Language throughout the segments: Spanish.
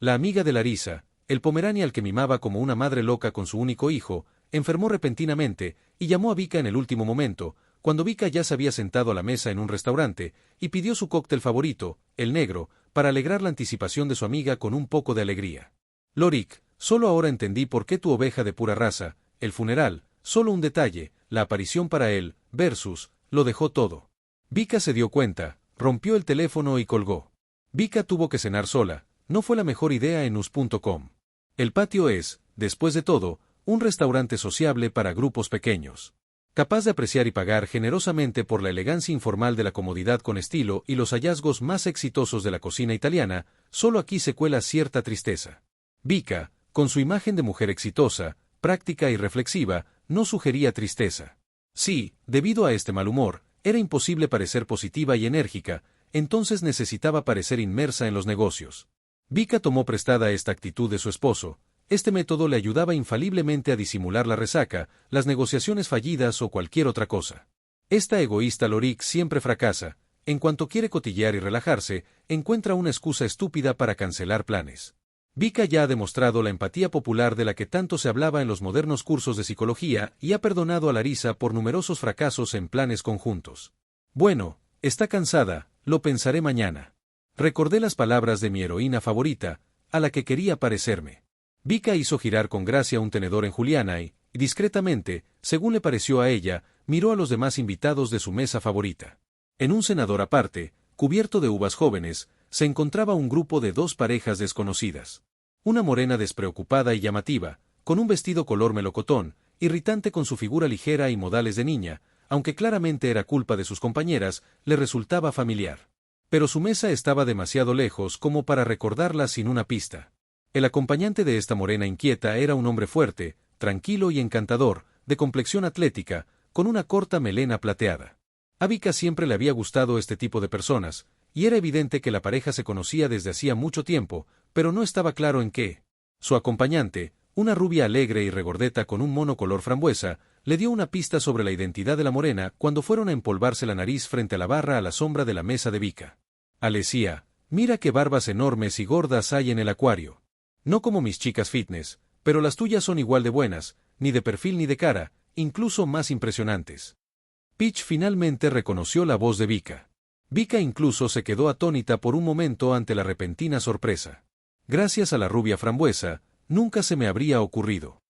La amiga de Larisa, el pomeranial que mimaba como una madre loca con su único hijo, enfermó repentinamente y llamó a Vika en el último momento, cuando Vika ya se había sentado a la mesa en un restaurante, y pidió su cóctel favorito, el negro, para alegrar la anticipación de su amiga con un poco de alegría. Lorik, solo ahora entendí por qué tu oveja de pura raza, el funeral, solo un detalle, la aparición para él, versus, lo dejó todo. Vika se dio cuenta, rompió el teléfono y colgó. Vika tuvo que cenar sola, no fue la mejor idea en us.com. El patio es, después de todo, un restaurante sociable para grupos pequeños. Capaz de apreciar y pagar generosamente por la elegancia informal de la comodidad con estilo y los hallazgos más exitosos de la cocina italiana, solo aquí se cuela cierta tristeza. Vika, con su imagen de mujer exitosa, práctica y reflexiva, no sugería tristeza. Sí, debido a este mal humor, era imposible parecer positiva y enérgica, entonces necesitaba parecer inmersa en los negocios. Vika tomó prestada esta actitud de su esposo. Este método le ayudaba infaliblemente a disimular la resaca, las negociaciones fallidas o cualquier otra cosa. Esta egoísta Lorik siempre fracasa. En cuanto quiere cotillear y relajarse, encuentra una excusa estúpida para cancelar planes. Vika ya ha demostrado la empatía popular de la que tanto se hablaba en los modernos cursos de psicología y ha perdonado a Larisa por numerosos fracasos en planes conjuntos. Bueno, está cansada, lo pensaré mañana. Recordé las palabras de mi heroína favorita, a la que quería parecerme. Vika hizo girar con gracia un tenedor en juliana y, discretamente, según le pareció a ella, miró a los demás invitados de su mesa favorita. En un cenador aparte, cubierto de uvas jóvenes, se encontraba un grupo de dos parejas desconocidas. Una morena despreocupada y llamativa, con un vestido color melocotón, irritante con su figura ligera y modales de niña, aunque claramente era culpa de sus compañeras, le resultaba familiar. Pero su mesa estaba demasiado lejos como para recordarla sin una pista. El acompañante de esta morena inquieta era un hombre fuerte, tranquilo y encantador, de complexión atlética, con una corta melena plateada. A Vika siempre le había gustado este tipo de personas, y era evidente que la pareja se conocía desde hacía mucho tiempo, pero no estaba claro en qué. Su acompañante, una rubia alegre y regordeta con un mono color frambuesa, le dio una pista sobre la identidad de la morena cuando fueron a empolvarse la nariz frente a la barra a la sombra de la mesa de Vika. Alesia, mira qué barbas enormes y gordas hay en el acuario. No como mis chicas fitness, pero las tuyas son igual de buenas, ni de perfil ni de cara, incluso más impresionantes. Peach finalmente reconoció la voz de Vika. Vika incluso se quedó atónita por un momento ante la repentina sorpresa. Gracias a la rubia frambuesa, nunca se me habría ocurrido.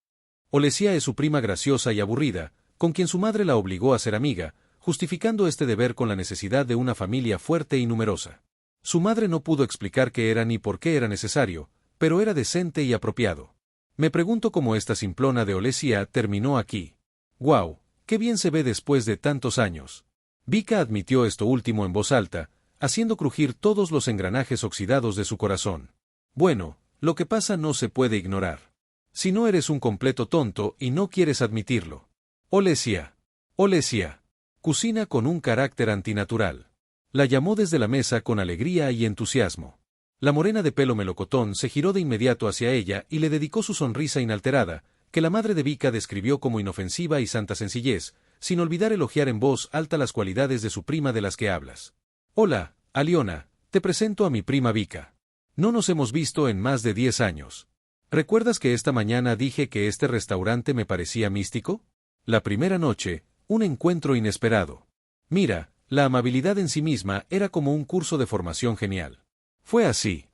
Olesia es su prima graciosa y aburrida, con quien su madre la obligó a ser amiga, justificando este deber con la necesidad de una familia fuerte y numerosa. Su madre no pudo explicar qué era ni por qué era necesario, pero era decente y apropiado. Me pregunto cómo esta simplona de Olesia terminó aquí. ¡Guau! ¡Qué bien se ve después de tantos años! Vika admitió esto último en voz alta, haciendo crujir todos los engranajes oxidados de su corazón. Bueno, lo que pasa no se puede ignorar. Si no eres un completo tonto y no quieres admitirlo. Olesia. Olesia. Cocina con un carácter antinatural. La llamó desde la mesa con alegría y entusiasmo. La morena de pelo melocotón se giró de inmediato hacia ella y le dedicó su sonrisa inalterada, que la madre de Vika describió como inofensiva y santa sencillez, sin olvidar elogiar en voz alta las cualidades de su prima de las que hablas. Hola, Aliona, te presento a mi prima Vika. No nos hemos visto en más de 10 años. ¿Recuerdas que esta mañana dije que este restaurante me parecía místico? La primera noche, un encuentro inesperado. Mira, la amabilidad en sí misma era como un curso de formación genial. Fue así.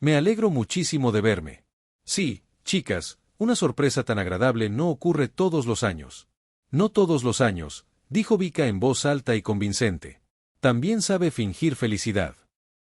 Me alegro muchísimo de verme. Sí, chicas, una sorpresa tan agradable no ocurre todos los años. No todos los años, dijo Vika en voz alta y convincente. También sabe fingir felicidad.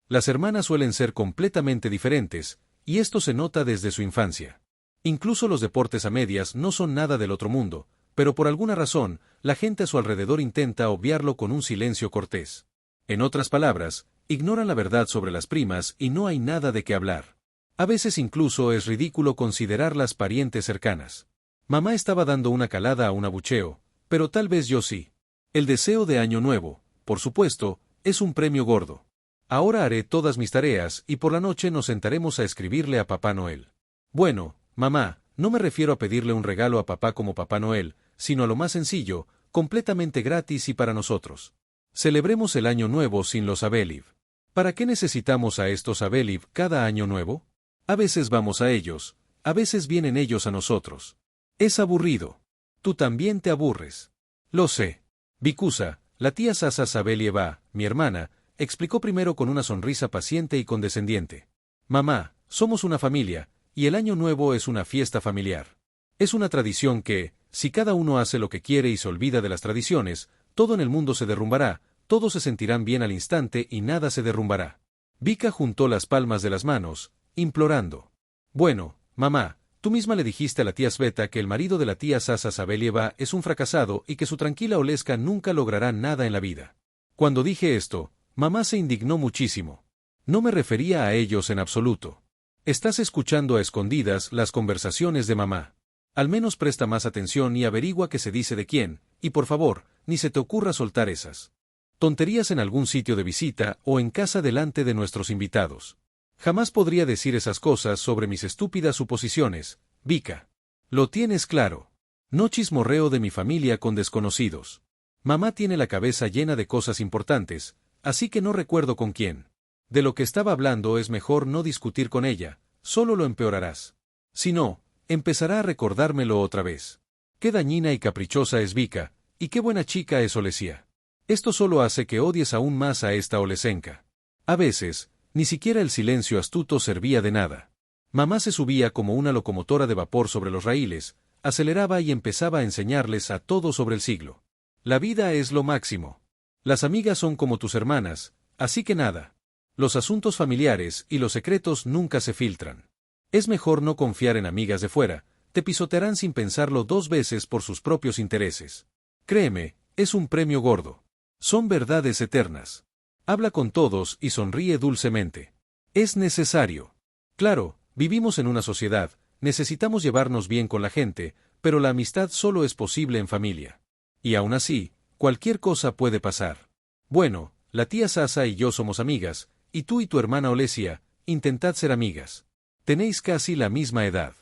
Las hermanas suelen ser completamente diferentes, y esto se nota desde su infancia. Incluso los deportes a medias no son nada del otro mundo, pero por alguna razón, la gente a su alrededor intenta obviarlo con un silencio cortés. En otras palabras, ignoran la verdad sobre las primas y no hay nada de qué hablar. A veces incluso es ridículo considerarlas parientes cercanas. Mamá estaba dando una calada a un abucheo, pero tal vez yo sí. El deseo de Año Nuevo, por supuesto, es un premio gordo. Ahora haré todas mis tareas y por la noche nos sentaremos a escribirle a Papá Noel. Bueno, mamá, no me refiero a pedirle un regalo a papá como Papá Noel, sino a lo más sencillo, completamente gratis y para nosotros. Celebremos el Año Nuevo sin los Abeliv. ¿Para qué necesitamos a estos Abeliv cada Año Nuevo? A veces vamos a ellos, a veces vienen ellos a nosotros. Es aburrido. Tú también te aburres. Lo sé. Vikusa, la tía Sasa Sabelieva, mi hermana, explicó primero con una sonrisa paciente y condescendiente. Mamá, somos una familia, y el año nuevo es una fiesta familiar. Es una tradición que, si cada uno hace lo que quiere y se olvida de las tradiciones, todo en el mundo se derrumbará, todos se sentirán bien al instante y nada se derrumbará. Vika juntó las palmas de las manos, implorando. Bueno, mamá, tú misma le dijiste a la tía Sveta que el marido de la tía Sasa Sabelieva es un fracasado y que su tranquila Oleska nunca logrará nada en la vida. Cuando dije esto, mamá se indignó muchísimo. No me refería a ellos en absoluto. Estás escuchando a escondidas las conversaciones de mamá. Al menos presta más atención y averigua qué se dice de quién, y por favor, ni se te ocurra soltar esas tonterías en algún sitio de visita o en casa delante de nuestros invitados. Jamás podría decir esas cosas sobre mis estúpidas suposiciones, Vika. Lo tienes claro. No chismorreo de mi familia con desconocidos. Mamá tiene la cabeza llena de cosas importantes, así que no recuerdo con quién. De lo que estaba hablando es mejor no discutir con ella, solo lo empeorarás. Si no, empezará a recordármelo otra vez. Qué dañina y caprichosa es Vika, y qué buena chica es Olesia. Esto solo hace que odies aún más a esta Olesenka. A veces, ni siquiera el silencio astuto servía de nada. Mamá se subía como una locomotora de vapor sobre los raíles, aceleraba y empezaba a enseñarles a todos sobre el siglo. La vida es lo máximo. Las amigas son como tus hermanas, así que nada. Los asuntos familiares y los secretos nunca se filtran. Es mejor no confiar en amigas de fuera, te pisotearán sin pensarlo 2 veces por sus propios intereses. Créeme, es un premio gordo. Son verdades eternas. Habla con todos y sonríe dulcemente. Es necesario. Claro, vivimos en una sociedad, necesitamos llevarnos bien con la gente, pero la amistad solo es posible en familia. Y aún así, cualquier cosa puede pasar. Bueno, la tía Sasa y yo somos amigas, y tú y tu hermana Olesia, intentad ser amigas. Tenéis casi la misma edad.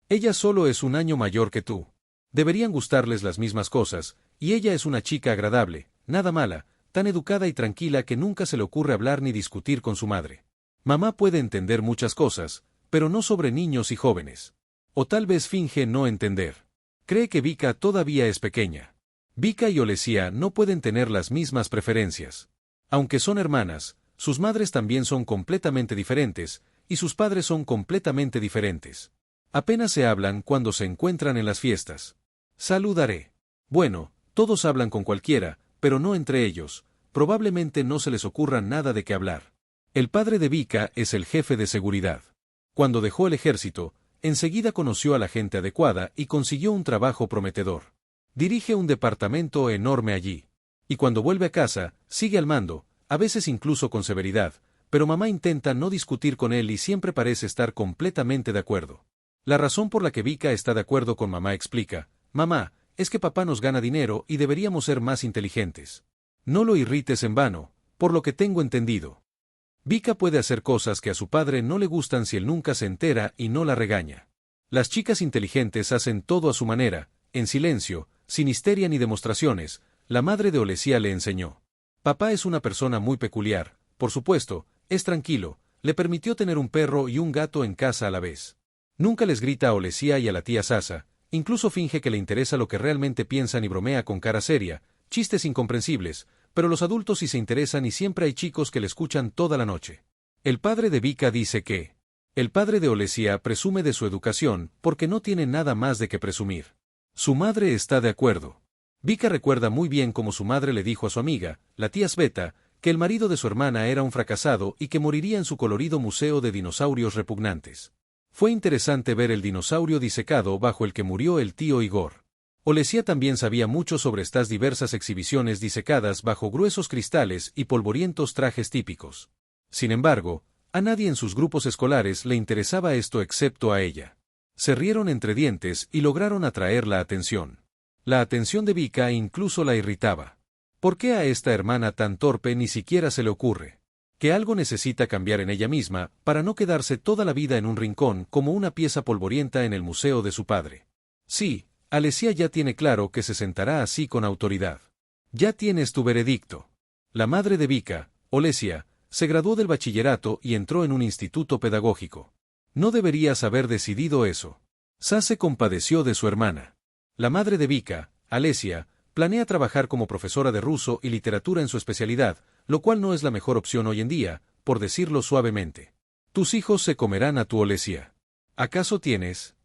Ella solo es un año mayor que tú. Deberían gustarles las mismas cosas, y ella es una chica agradable, nada mala, tan educada y tranquila que nunca se le ocurre hablar ni discutir con su madre. Mamá puede entender muchas cosas, pero no sobre niños y jóvenes. O tal vez finge no entender. Cree que Vika todavía es pequeña. Vika y Olesia no pueden tener las mismas preferencias. Aunque son hermanas, sus madres también son completamente diferentes, y sus padres son completamente diferentes. Apenas se hablan cuando se encuentran en las fiestas. Saludaré. Bueno, todos hablan con cualquiera, pero no entre ellos, probablemente no se les ocurra nada de qué hablar. El padre de Vika es el jefe de seguridad. Cuando dejó el ejército, enseguida conoció a la gente adecuada y consiguió un trabajo prometedor. Dirige un departamento enorme allí. Y cuando vuelve a casa, sigue al mando, a veces incluso con severidad, pero mamá intenta no discutir con él y siempre parece estar completamente de acuerdo. La razón por la que Vika está de acuerdo con mamá explica, mamá, es que papá nos gana dinero y deberíamos ser más inteligentes. No lo irrites en vano, por lo que tengo entendido. Vika puede hacer cosas que a su padre no le gustan si él nunca se entera y no la regaña. Las chicas inteligentes hacen todo a su manera, en silencio, sin histeria ni demostraciones, la madre de Olesia le enseñó. Papá es una persona muy peculiar, por supuesto, es tranquilo, le permitió tener un perro y un gato en casa a la vez. Nunca les grita a Olesia y a la tía Sasa, incluso finge que le interesa lo que realmente piensan y bromea con cara seria, chistes incomprensibles, pero los adultos sí se interesan y siempre hay chicos que le escuchan toda la noche. El padre de Vika dice que el padre de Olesia presume de su educación porque no tiene nada más de qué presumir. Su madre está de acuerdo. Vika recuerda muy bien cómo su madre le dijo a su amiga, la tía Sveta, que el marido de su hermana era un fracasado y que moriría en su colorido museo de dinosaurios repugnantes. Fue interesante ver el dinosaurio disecado bajo el que murió el tío Igor. Olesia también sabía mucho sobre estas diversas exhibiciones disecadas bajo gruesos cristales y polvorientos trajes típicos. Sin embargo, a nadie en sus grupos escolares le interesaba esto excepto a ella. Se rieron entre dientes y lograron atraer la atención. La atención de Vika incluso la irritaba. ¿Por qué a esta hermana tan torpe ni siquiera se le ocurre que algo necesita cambiar en ella misma para no quedarse toda la vida en un rincón como una pieza polvorienta en el museo de su padre? Sí, Alesia ya tiene claro que se sentará así con autoridad. Ya tienes tu veredicto. La madre de Vika, Olesia, se graduó del bachillerato y entró en un instituto pedagógico. No deberías haber decidido eso. Sa se compadeció de su hermana. La madre de Vika, Alesia, planea trabajar como profesora de ruso y literatura en su especialidad, lo cual no es la mejor opción hoy en día, por decirlo suavemente. Tus hijos se comerán a tu Olesia. ¿Acaso tienes?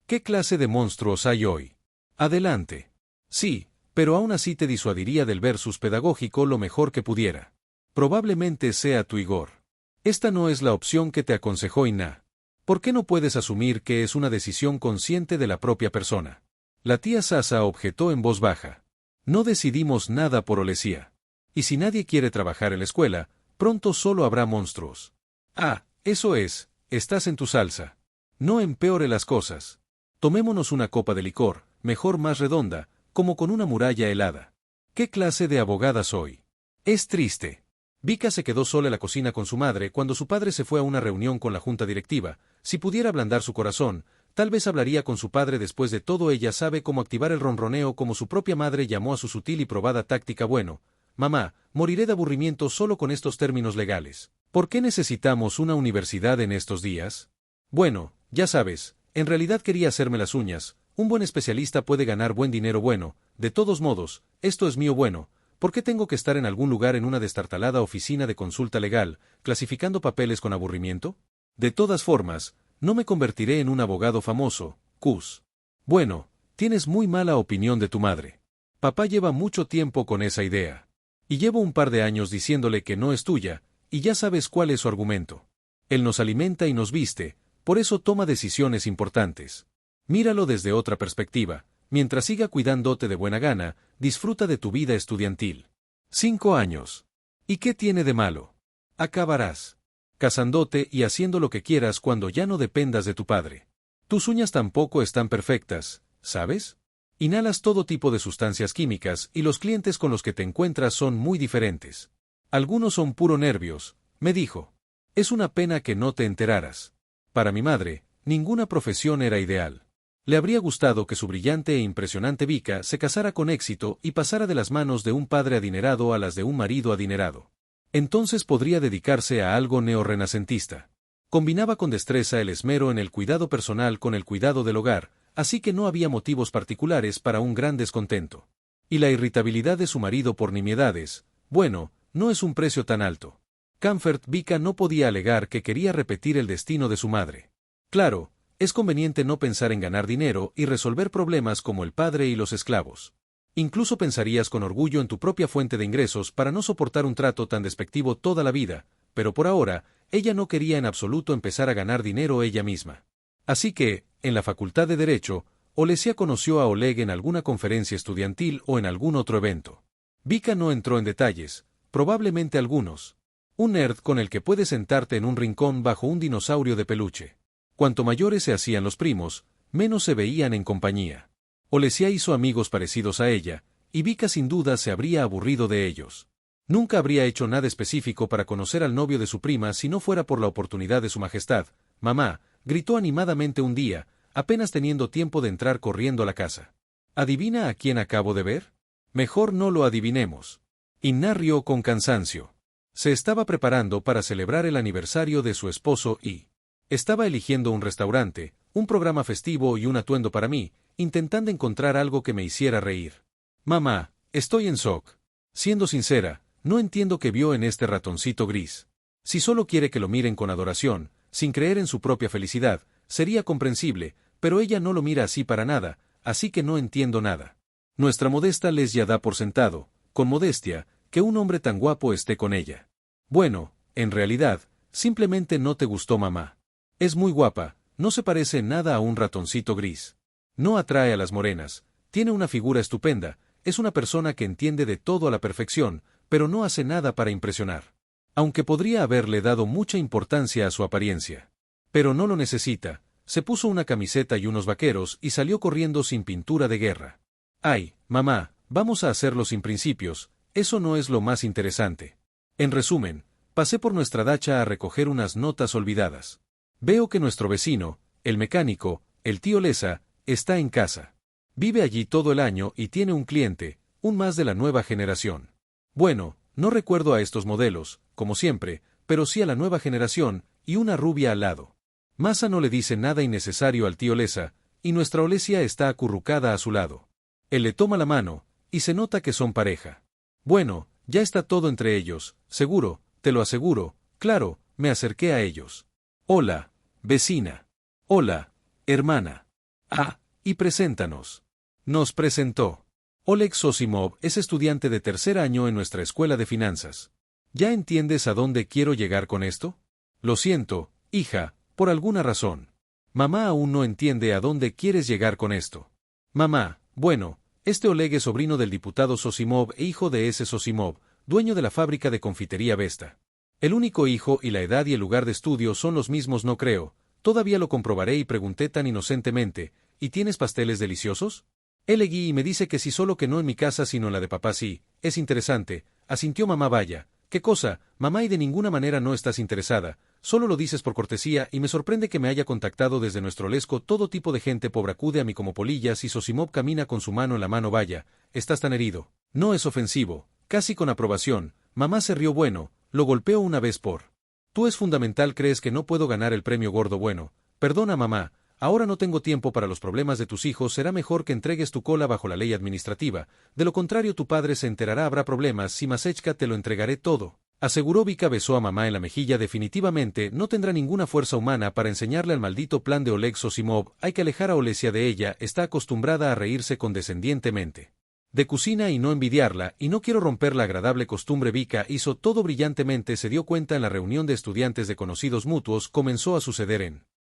¿Qué clase de monstruos hay hoy? Adelante. Sí, pero aún así te disuadiría del versus pedagógico lo mejor que pudiera. Probablemente sea tu Igor. Esta no es la opción que te aconsejó Inna. ¿Por qué no puedes asumir que es una decisión consciente de la propia persona? La tía Sasa objetó en voz baja. No decidimos nada por Olesia. Y si nadie quiere trabajar en la escuela, pronto solo habrá monstruos. Ah, eso es, estás en tu salsa. No empeore las cosas. Tomémonos una copa de licor, mejor más redonda, como con una muralla helada. ¿Qué clase de abogada soy? Es triste. Vika se quedó sola en la cocina con su madre cuando su padre se fue a una reunión con la junta directiva. Si pudiera ablandar su corazón, tal vez hablaría con su padre. Después de todo, ella sabe cómo activar el ronroneo, como su propia madre llamó a su sutil y probada táctica. Bueno, mamá, moriré de aburrimiento solo con estos términos legales. ¿Por qué necesitamos una universidad en estos días? Bueno, ya sabes, en realidad quería hacerme las uñas. Un buen especialista puede ganar buen dinero. Bueno, de todos modos, esto es mío. Bueno, ¿por qué tengo que estar en algún lugar en una destartalada oficina de consulta legal, clasificando papeles con aburrimiento? De todas formas, no me convertiré en un abogado famoso, Cus. Bueno, tienes muy mala opinión de tu madre. Papá lleva mucho tiempo con esa idea. Y llevo un par de años diciéndole que no es tuya, y ya sabes cuál es su argumento. Él nos alimenta y nos viste, por eso toma decisiones importantes. Míralo desde otra perspectiva. Mientras siga cuidándote de buena gana, disfruta de tu vida estudiantil. 5 años. ¿Y qué tiene de malo? Acabarás casándote y haciendo lo que quieras cuando ya no dependas de tu padre. Tus uñas tampoco están perfectas, ¿sabes? Inhalas todo tipo de sustancias químicas y los clientes con los que te encuentras son muy diferentes. Algunos son puro nervios, me dijo. Es una pena que no te enteraras. Para mi madre, ninguna profesión era ideal. Le habría gustado que su brillante e impresionante Vika se casara con éxito y pasara de las manos de un padre adinerado a las de un marido adinerado. Entonces podría dedicarse a algo neorrenacentista. Combinaba con destreza el esmero en el cuidado personal con el cuidado del hogar, así que no había motivos particulares para un gran descontento. Y la irritabilidad de su marido por nimiedades, bueno, no es un precio tan alto. Comfort Vika no podía alegar que quería repetir el destino de su madre. Claro, es conveniente no pensar en ganar dinero y resolver problemas como el padre y los esclavos. Incluso pensarías con orgullo en tu propia fuente de ingresos para no soportar un trato tan despectivo toda la vida, pero por ahora, ella no quería en absoluto empezar a ganar dinero ella misma. Así que, en la Facultad de Derecho, Olesia conoció a Oleg en alguna conferencia estudiantil o en algún otro evento. Vika no entró en detalles, probablemente algunos. Un nerd con el que puedes sentarte en un rincón bajo un dinosaurio de peluche. Cuanto mayores se hacían los primos, menos se veían en compañía. Olesia hizo amigos parecidos a ella, y Vika sin duda se habría aburrido de ellos. Nunca habría hecho nada específico para conocer al novio de su prima si no fuera por la oportunidad de su majestad. Mamá, gritó animadamente un día, apenas teniendo tiempo de entrar corriendo a la casa. ¿Adivina a quién acabo de ver? Mejor no lo adivinemos. Inna rió con cansancio. Se estaba preparando para celebrar el aniversario de su esposo y estaba eligiendo un restaurante, un programa festivo y un atuendo para mí, intentando encontrar algo que me hiciera reír. Mamá, estoy en shock. Siendo sincera, no entiendo qué vio en este ratoncito gris. Si solo quiere que lo miren con adoración, sin creer en su propia felicidad, sería comprensible, pero ella no lo mira así para nada, así que no entiendo nada. Nuestra modesta Lesya da por sentado, con modestia, que un hombre tan guapo esté con ella. Bueno, en realidad, simplemente no te gustó mamá. Es muy guapa, no se parece en nada a un ratoncito gris. No atrae a las morenas, tiene una figura estupenda, es una persona que entiende de todo a la perfección, pero no hace nada para impresionar. Aunque podría haberle dado mucha importancia a su apariencia. Pero no lo necesita, se puso una camiseta y unos vaqueros y salió corriendo sin pintura de guerra. Ay, mamá, vamos a hacerlo sin principios, eso no es lo más interesante. En resumen, pasé por nuestra dacha a recoger unas notas olvidadas. Veo que nuestro vecino, el mecánico, el tío Lesa, está en casa. Vive allí todo el año y tiene un cliente, un más de la nueva generación. Bueno, no recuerdo a estos modelos, como siempre, pero sí a la nueva generación, y una rubia al lado. Masa no le dice nada innecesario al tío Lesa, y nuestra Olesia está acurrucada a su lado. Él le toma la mano, y se nota que son pareja. Bueno, ya está todo entre ellos, seguro, te lo aseguro, claro, me acerqué a ellos. Hola, vecina. Hola, hermana. Ah, y preséntanos. Nos presentó. Oleg Sosimov es estudiante de tercer año en nuestra escuela de finanzas. ¿Ya entiendes a dónde quiero llegar con esto? Lo siento, hija, por alguna razón. Mamá aún no entiende a dónde quieres llegar con esto. Mamá, bueno, este Oleg es sobrino del diputado Sosimov e hijo de ese Sosimov, dueño de la fábrica de confitería Vesta. El único hijo y la edad y el lugar de estudio son los mismos, no creo. Todavía lo comprobaré y pregunté tan inocentemente, ¿y tienes pasteles deliciosos? Él leguí y me dice que sí, solo que no en mi casa sino en la de papá. Sí, es interesante, asintió mamá. Vaya, ¿qué cosa, mamá? Y de ninguna manera no estás interesada, solo lo dices por cortesía y me sorprende que me haya contactado desde nuestro lesco todo tipo de gente pobre acude a mí como polillas y Sosimov camina con su mano en la mano. Vaya, estás tan herido. No es ofensivo, casi con aprobación, mamá se rió. Bueno, lo golpeo una vez por. Tú es fundamental. ¿Crees que no puedo ganar el premio gordo? Bueno, perdona mamá. Ahora no tengo tiempo para los problemas de tus hijos. Será mejor que entregues tu cola bajo la ley administrativa. De lo contrario tu padre se enterará. Habrá problemas. Si Masechka, te lo entregaré todo. Aseguró Vika. Besó a mamá en la mejilla. Definitivamente no tendrá ninguna fuerza humana para enseñarle al maldito plan de Oleg Sosimov. Hay que alejar a Olesia de ella. Está acostumbrada a reírse condescendientemente de cocina y no envidiarla, y no quiero romper la agradable costumbre. Vika hizo todo brillantemente. Se dio cuenta en la reunión de estudiantes de conocidos mutuos. Comenzó a suceder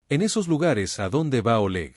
en esos lugares a donde va Oleg.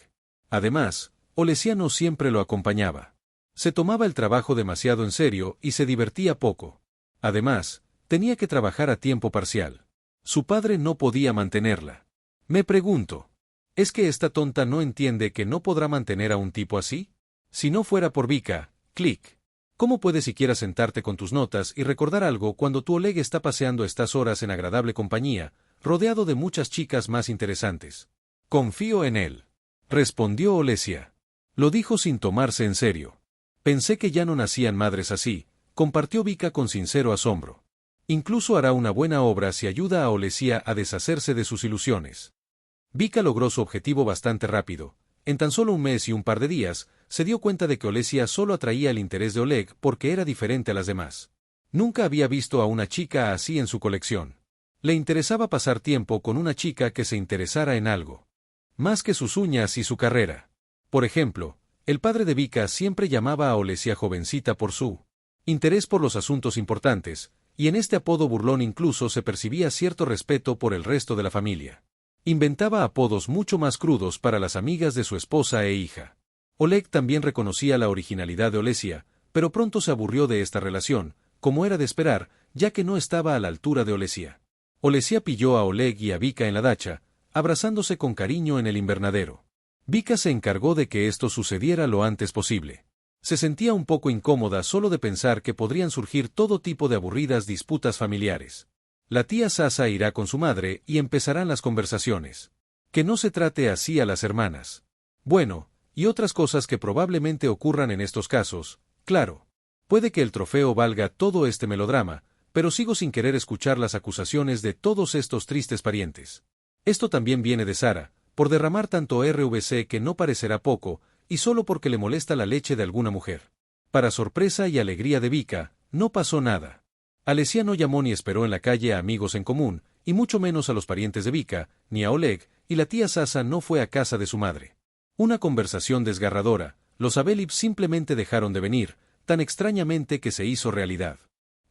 Además, Olesia no siempre lo acompañaba. Se tomaba el trabajo demasiado en serio y se divertía poco. Además, tenía que trabajar a tiempo parcial. Su padre no podía mantenerla. Me pregunto, ¿es que esta tonta no entiende que no podrá mantener a un tipo así? Si no fuera por Vika, clic. ¿Cómo puedes siquiera sentarte con tus notas y recordar algo cuando tu Oleg está paseando estas horas en agradable compañía, rodeado de muchas chicas más interesantes? Confío en él, respondió Olesia. Lo dijo sin tomarse en serio. Pensé que ya no nacían madres así, compartió Vika con sincero asombro. Incluso hará una buena obra si ayuda a Olesia a deshacerse de sus ilusiones. Vika logró su objetivo bastante rápido. En tan solo un mes y un par de días, se dio cuenta de que Olesia solo atraía el interés de Oleg porque era diferente a las demás. Nunca había visto a una chica así en su colección. Le interesaba pasar tiempo con una chica que se interesara en algo más que sus uñas y su carrera. Por ejemplo, el padre de Vika siempre llamaba a Olesia jovencita por su interés por los asuntos importantes, y en este apodo burlón incluso se percibía cierto respeto por el resto de la familia. Inventaba apodos mucho más crudos para las amigas de su esposa e hija. Oleg también reconocía la originalidad de Olesia, pero pronto se aburrió de esta relación, como era de esperar, ya que no estaba a la altura de Olesia. Olesia pilló a Oleg y a Vika en la dacha, abrazándose con cariño en el invernadero. Vika se encargó de que esto sucediera lo antes posible. Se sentía un poco incómoda solo de pensar que podrían surgir todo tipo de aburridas disputas familiares. La tía Sasa irá con su madre y empezarán las conversaciones. Que no se trate así a las hermanas. Bueno, y otras cosas que probablemente ocurran en estos casos, claro. Puede que el trofeo valga todo este melodrama, pero sigo sin querer escuchar las acusaciones de todos estos tristes parientes. Esto también viene de Sara, por derramar tanto RVC que no parecerá poco, y solo porque le molesta la leche de alguna mujer. Para sorpresa y alegría de Vika, no pasó nada. Alesia no llamó ni esperó en la calle a amigos en común, y mucho menos a los parientes de Vika, ni a Oleg, y la tía Sasa no fue a casa de su madre. Una conversación desgarradora, los Abelip simplemente dejaron de venir, tan extrañamente que se hizo realidad.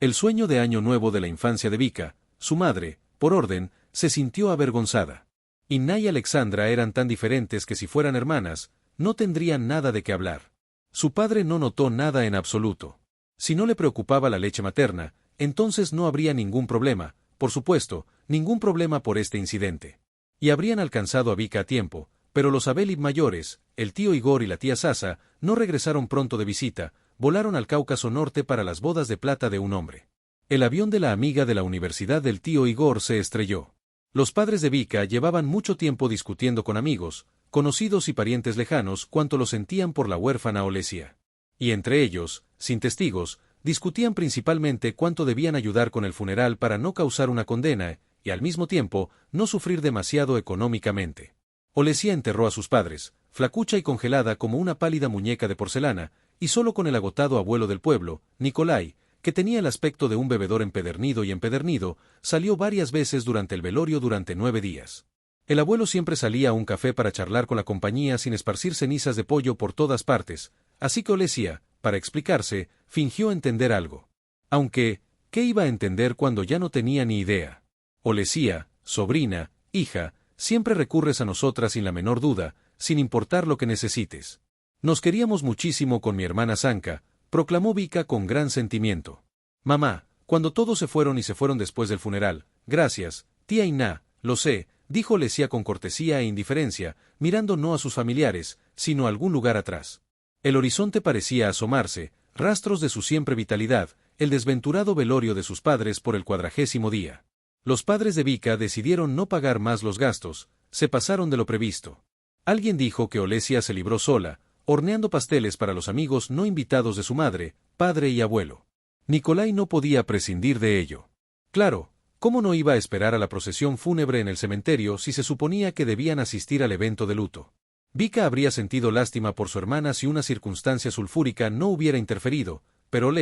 El sueño de año nuevo de la infancia de Vika, su madre, por orden, se sintió avergonzada. Inna y Alexandra eran tan diferentes que si fueran hermanas, no tendrían nada de qué hablar. Su padre no notó nada en absoluto. Si no le preocupaba la leche materna, entonces no habría ningún problema, por supuesto, ningún problema por este incidente. Y habrían alcanzado a Vika a tiempo, pero los Abelip mayores, el tío Igor y la tía Sasa, no regresaron pronto de visita, volaron al Cáucaso Norte para las bodas de plata de un hombre. El avión de la amiga de la universidad del tío Igor se estrelló. Los padres de Vika llevaban mucho tiempo discutiendo con amigos, conocidos y parientes lejanos cuánto lo sentían por la huérfana Olesia. Y entre ellos, sin testigos, discutían principalmente cuánto debían ayudar con el funeral para no causar una condena, y al mismo tiempo, no sufrir demasiado económicamente. Olesia enterró a sus padres, flacucha y congelada como una pálida muñeca de porcelana, y solo con el agotado abuelo del pueblo, Nikolai, que tenía el aspecto de un bebedor empedernido, salió varias veces durante el velorio durante 9 días. El abuelo siempre salía a un café para charlar con la compañía sin esparcir cenizas de pollo por todas partes, así que Olesia, para explicarse, fingió entender algo. Aunque, ¿qué iba a entender cuando ya no tenía ni idea? Olesia, sobrina, hija, siempre recurres a nosotras sin la menor duda, sin importar lo que necesites. Nos queríamos muchísimo con mi hermana Sanka, proclamó Vika con gran sentimiento. Mamá, cuando todos se fueron después del funeral, gracias, tía Iná, lo sé, dijo Olesia con cortesía e indiferencia, mirando no a sus familiares, sino a algún lugar atrás. El horizonte parecía asomarse, rastros de su siempre vitalidad, el desventurado velorio de sus padres por el 40º día. Los padres de Vika decidieron no pagar más los gastos, se pasaron de lo previsto. Alguien dijo que Olesia se libró sola, horneando pasteles para los amigos no invitados de su madre, padre y abuelo. Nikolai no podía prescindir de ello. Claro, ¿cómo no iba a esperar a la procesión fúnebre en el cementerio si se suponía que debían asistir al evento de luto? Vika habría sentido lástima por su hermana si una circunstancia sulfúrica no hubiera interferido, pero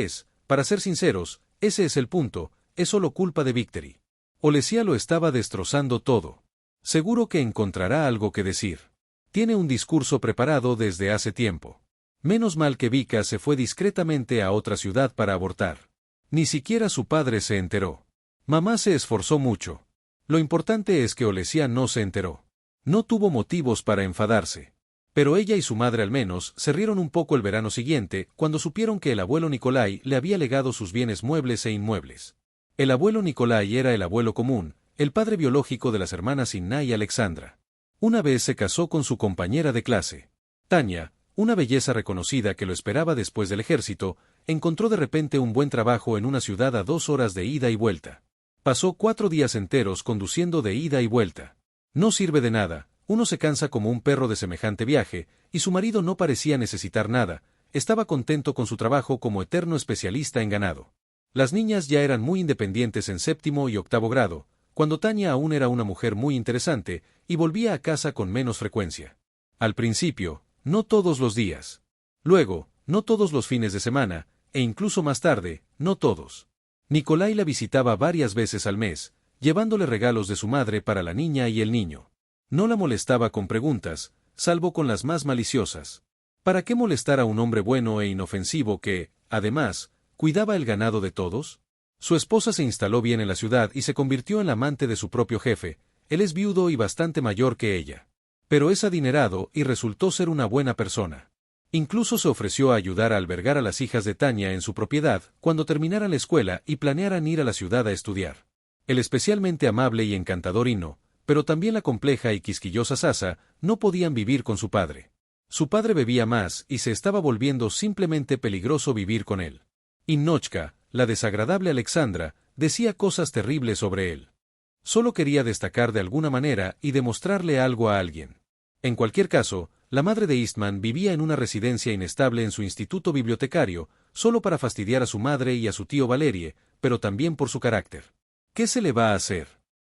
para ser sinceros, ese es el punto, es solo culpa de Victory. Olesia lo estaba destrozando todo. Seguro que encontrará algo que decir. Tiene un discurso preparado desde hace tiempo. Menos mal que Vika se fue discretamente a otra ciudad para abortar. Ni siquiera su padre se enteró. Mamá se esforzó mucho. Lo importante es que Olesia no se enteró. No tuvo motivos para enfadarse. Pero ella y su madre al menos se rieron un poco el verano siguiente, cuando supieron que el abuelo Nikolai le había legado sus bienes muebles e inmuebles. El abuelo Nikolai era el abuelo común, el padre biológico de las hermanas Inna y Alexandra. Una vez se casó con su compañera de clase. Tania, una belleza reconocida que lo esperaba después del ejército, encontró de repente un buen trabajo en una ciudad a 2 horas de ida y vuelta. Pasó 4 días enteros conduciendo de ida y vuelta. No sirve de nada, uno se cansa como un perro de semejante viaje, y su marido no parecía necesitar nada, estaba contento con su trabajo como eterno especialista en ganado. Las niñas ya eran muy independientes en 7º y 8º grado, cuando Tania aún era una mujer muy interesante, y volvía a casa con menos frecuencia. Al principio, no todos los días. Luego, no todos los fines de semana, e incluso más tarde, no todos. Nikolai la visitaba varias veces al mes, llevándole regalos de su madre para la niña y el niño. No la molestaba con preguntas, salvo con las más maliciosas. ¿Para qué molestar a un hombre bueno e inofensivo que, además, cuidaba el ganado de todos? Su esposa se instaló bien en la ciudad y se convirtió en la amante de su propio jefe. Él es viudo y bastante mayor que ella. Pero es adinerado y resultó ser una buena persona. Incluso se ofreció a ayudar a albergar a las hijas de Tania en su propiedad cuando terminaran la escuela y planearan ir a la ciudad a estudiar. El especialmente amable y encantador Inno, pero también la compleja y quisquillosa Sasa, no podían vivir con su padre. Su padre bebía más y se estaba volviendo simplemente peligroso vivir con él. Innochka, la desagradable Alexandra, decía cosas terribles sobre él. Solo quería destacar de alguna manera y demostrarle algo a alguien. En cualquier caso, la madre de Eastman vivía en una residencia inestable en su instituto bibliotecario, solo para fastidiar a su madre y a su tío Valerie, pero también por su carácter. ¿Qué se le va a hacer?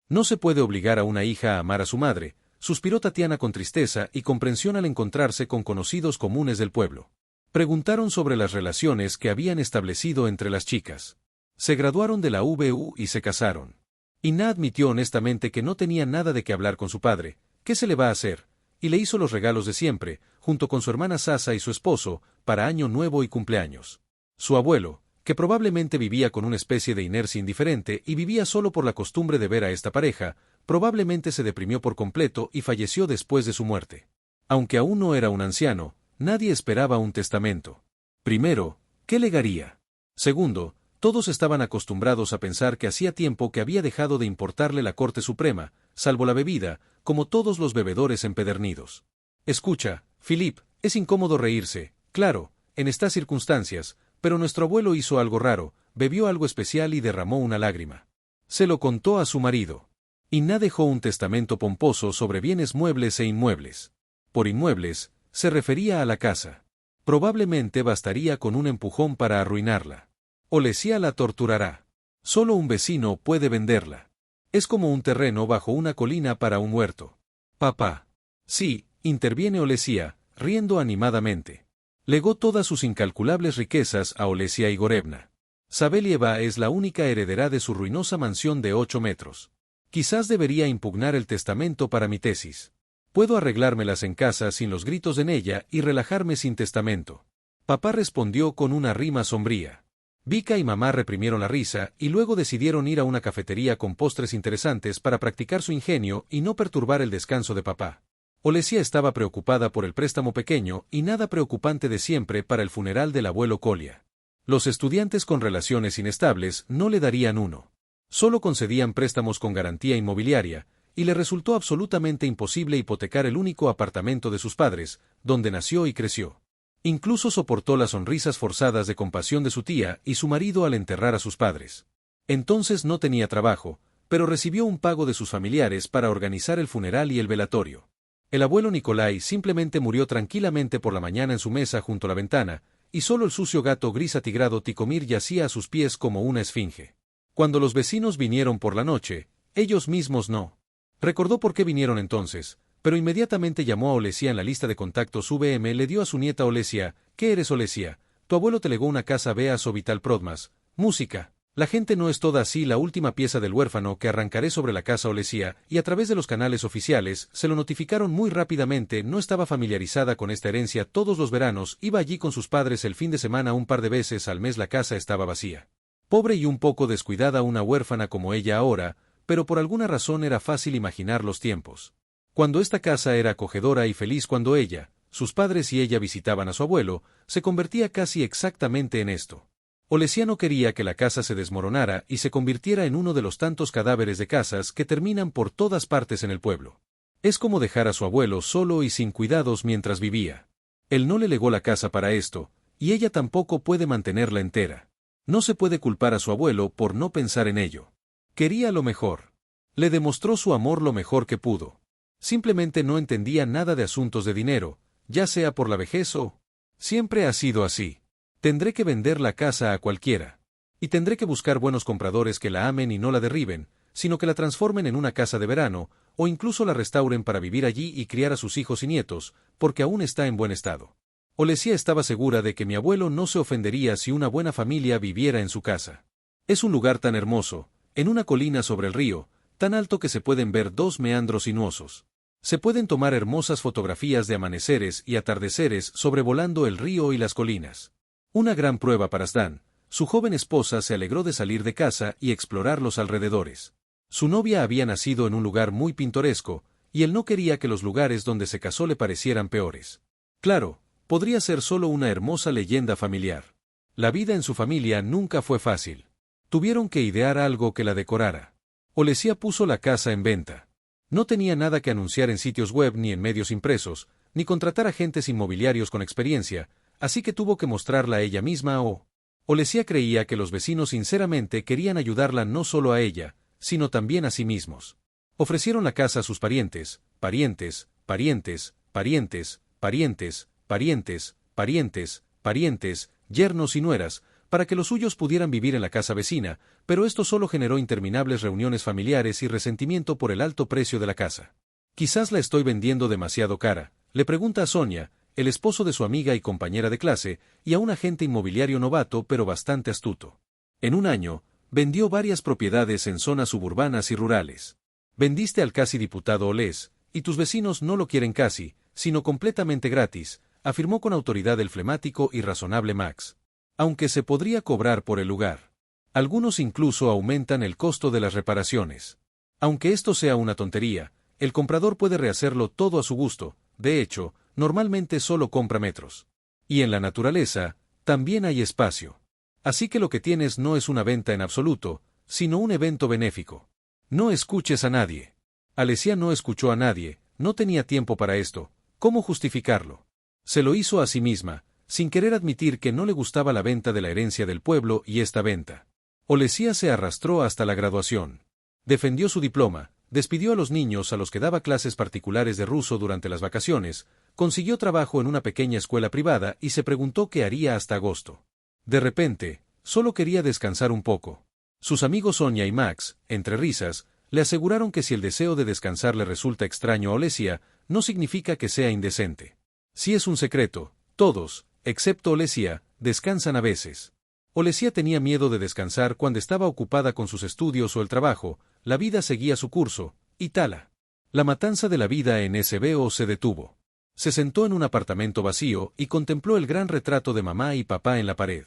No se puede obligar a una hija a amar a su madre, suspiró Tatiana con tristeza y comprensión al encontrarse con conocidos comunes del pueblo. Preguntaron sobre las relaciones que habían establecido entre las chicas. Se graduaron de la VU y se casaron. Inna admitió honestamente que no tenía nada de qué hablar con su padre, ¿qué se le va a hacer? Y le hizo los regalos de siempre, junto con su hermana Sasa y su esposo, para Año Nuevo y cumpleaños. Su abuelo, que probablemente vivía con una especie de inercia indiferente y vivía solo por la costumbre de ver a esta pareja, probablemente se deprimió por completo y falleció después de su muerte. Aunque aún no era un anciano, nadie esperaba un testamento. Primero, ¿qué legaría? Segundo, todos estaban acostumbrados a pensar que hacía tiempo que había dejado de importarle la Corte Suprema, salvo la bebida, como todos los bebedores empedernidos. Escucha, Philip, es incómodo reírse, claro, en estas circunstancias, pero nuestro abuelo hizo algo raro, bebió algo especial y derramó una lágrima. Se lo contó a su marido. Inna dejó un testamento pomposo sobre bienes muebles e inmuebles. Por inmuebles, se refería a la casa. Probablemente bastaría con un empujón para arruinarla. Olesia la torturará. Solo un vecino puede venderla. Es como un terreno bajo una colina para un huerto. Papá. Sí, interviene Olesia, riendo animadamente. Legó todas sus incalculables riquezas a Olesia Igorevna. Sabelieva es la única heredera de su ruinosa mansión de 8 metros. Quizás debería impugnar el testamento para mi tesis. Puedo arreglármelas en casa sin los gritos de ella y relajarme sin testamento. Papá respondió con una rima sombría. Vika y mamá reprimieron la risa y luego decidieron ir a una cafetería con postres interesantes para practicar su ingenio y no perturbar el descanso de papá. Olesia estaba preocupada por el préstamo pequeño y nada preocupante de siempre para el funeral del abuelo Kolia. Los estudiantes con relaciones inestables no le darían uno. Solo concedían préstamos con garantía inmobiliaria, y le resultó absolutamente imposible hipotecar el único apartamento de sus padres, donde nació y creció. Incluso soportó las sonrisas forzadas de compasión de su tía y su marido al enterrar a sus padres. Entonces no tenía trabajo, pero recibió un pago de sus familiares para organizar el funeral y el velatorio. El abuelo Nikolai simplemente murió tranquilamente por la mañana en su mesa junto a la ventana, y solo el sucio gato gris atigrado Tikomir yacía a sus pies como una esfinge. Cuando los vecinos vinieron por la noche, ellos mismos no. Recordó por qué vinieron entonces, pero inmediatamente llamó a Olesia en la lista de contactos VM. Le dio a su nieta Olesia: ¿qué eres, Olesia? Tu abuelo te legó una casa Bea Sovital Prodmas. Música. La gente no es toda así. La última pieza del huérfano que arrancaré sobre la casa Olesia, y a través de los canales oficiales, se lo notificaron muy rápidamente. No estaba familiarizada con esta herencia. Todos los veranos iba allí con sus padres el fin de semana. Un par de veces al mes la casa estaba vacía. Pobre y un poco descuidada, una huérfana como ella ahora, pero por alguna razón era fácil imaginar los tiempos. Cuando esta casa era acogedora y feliz, cuando ella, sus padres y ella visitaban a su abuelo, se convertía casi exactamente en esto. Olesia no quería que la casa se desmoronara y se convirtiera en uno de los tantos cadáveres de casas que terminan por todas partes en el pueblo. Es como dejar a su abuelo solo y sin cuidados mientras vivía. Él no le legó la casa para esto, y ella tampoco puede mantenerla entera. No se puede culpar a su abuelo por no pensar en ello. Quería lo mejor. Le demostró su amor lo mejor que pudo. Simplemente no entendía nada de asuntos de dinero, ya sea por la vejez o... Siempre ha sido así. Tendré que vender la casa a cualquiera. Y tendré que buscar buenos compradores que la amen y no la derriben, sino que la transformen en una casa de verano, o incluso la restauren para vivir allí y criar a sus hijos y nietos, porque aún está en buen estado. Olesia estaba segura de que mi abuelo no se ofendería si una buena familia viviera en su casa. Es un lugar tan hermoso, en una colina sobre el río, tan alto que se pueden ver 2 meandros sinuosos. Se pueden tomar hermosas fotografías de amaneceres y atardeceres sobrevolando el río y las colinas. Una gran prueba para Stan. Su joven esposa se alegró de salir de casa y explorar los alrededores. Su novia había nacido en un lugar muy pintoresco, y él no quería que los lugares donde se casó le parecieran peores. Claro, podría ser solo una hermosa leyenda familiar. La vida en su familia nunca fue fácil. Tuvieron que idear algo que la decorara. Olesia puso la casa en venta. No tenía nada que anunciar en sitios web ni en medios impresos, ni contratar agentes inmobiliarios con experiencia, así que tuvo que mostrarla a ella misma o... Olesia creía que los vecinos sinceramente querían ayudarla no solo a ella, sino también a sí mismos. Ofrecieron la casa a sus parientes, parientes, parientes, parientes, parientes, parientes, parientes, parientes, yernos y nueras, para que los suyos pudieran vivir en la casa vecina, pero esto solo generó interminables reuniones familiares y resentimiento por el alto precio de la casa. Quizás la estoy vendiendo demasiado cara, le pregunta a Sonia, el esposo de su amiga y compañera de clase, y a un agente inmobiliario novato pero bastante astuto. En un año, vendió varias propiedades en zonas suburbanas y rurales. Vendiste al casi diputado Oles, y tus vecinos no lo quieren casi, sino completamente gratis, afirmó con autoridad el flemático y razonable Max. Aunque se podría cobrar por el lugar. Algunos incluso aumentan el costo de las reparaciones. Aunque esto sea una tontería, el comprador puede rehacerlo todo a su gusto. De hecho, normalmente solo compra metros. Y en la naturaleza, también hay espacio. Así que lo que tienes no es una venta en absoluto, sino un evento benéfico. No escuches a nadie. Alesia no escuchó a nadie, no tenía tiempo para esto. ¿Cómo justificarlo? Se lo hizo a sí misma, sin querer admitir que no le gustaba la venta de la herencia del pueblo y esta venta. Olesia se arrastró hasta la graduación. Defendió su diploma, despidió a los niños a los que daba clases particulares de ruso durante las vacaciones, consiguió trabajo en una pequeña escuela privada y se preguntó qué haría hasta agosto. De repente, solo quería descansar un poco. Sus amigos Sonia y Max, entre risas, Le aseguraron que si el deseo de descansar le resulta extraño a Olesia, no significa que sea indecente. Si es un secreto, todos, excepto Olesia, descansan a veces. Olesia tenía miedo de descansar cuando estaba ocupada con sus estudios o el trabajo, la vida seguía su curso, y tala. La matanza de la vida en SBO se detuvo. Se sentó en un apartamento vacío y contempló el gran retrato de mamá y papá en la pared.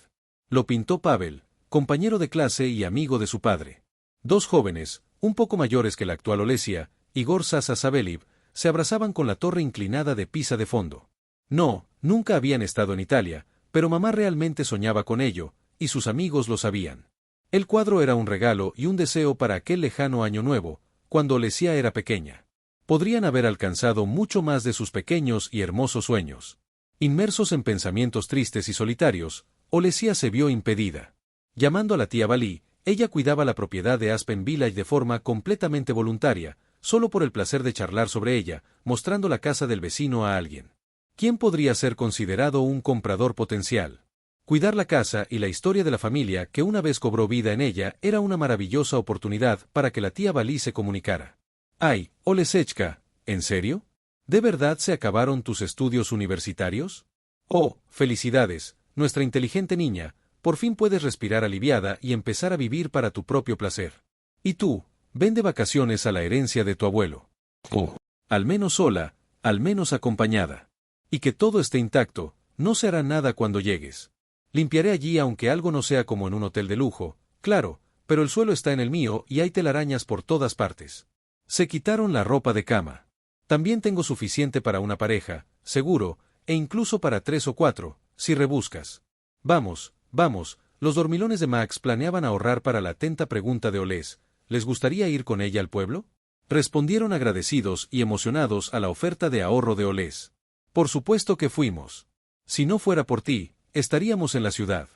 Lo pintó Pavel, compañero de clase y amigo de su padre. Dos jóvenes, un poco mayores que la actual Olesia, Igor Sasa Sabeliv, se abrazaban con la torre inclinada de Pisa de fondo. No, nunca habían estado en Italia, pero mamá realmente soñaba con ello, y sus amigos lo sabían. El cuadro era un regalo y un deseo para aquel lejano año nuevo, cuando Olesia era pequeña. Podrían haber alcanzado mucho más de sus pequeños y hermosos sueños. Inmersos en pensamientos tristes y solitarios, Olesia se vio impedida. Llamando a la tía Valí, ella cuidaba la propiedad de Aspen Village de forma completamente voluntaria, solo por el placer de charlar sobre ella, mostrando la casa del vecino a alguien. ¿Quién podría ser considerado un comprador potencial? Cuidar la casa y la historia de la familia que una vez cobró vida en ella era una maravillosa oportunidad para que la tía Valí se comunicara. ¡Ay, Olesechka! ¿En serio? ¿De verdad se acabaron tus estudios universitarios? Oh, felicidades, nuestra inteligente niña, por fin puedes respirar aliviada y empezar a vivir para tu propio placer. Y tú, ven de vacaciones a la herencia de tu abuelo. Oh. Al menos sola, al menos acompañada. Y que todo esté intacto, no se hará nada cuando llegues. Limpiaré allí aunque algo no sea como en un hotel de lujo, claro, pero el suelo está en el mío y hay telarañas por todas partes. Se quitaron la ropa de cama. También tengo suficiente para una pareja, seguro, e incluso para 3 o 4, si rebuscas. Vamos, vamos, los dormilones de Max planeaban ahorrar para la atenta pregunta de Oles, ¿les gustaría ir con ella al pueblo? Respondieron agradecidos y emocionados a la oferta de ahorro de Oles. Por supuesto que fuimos. Si no fuera por ti, estaríamos en la ciudad.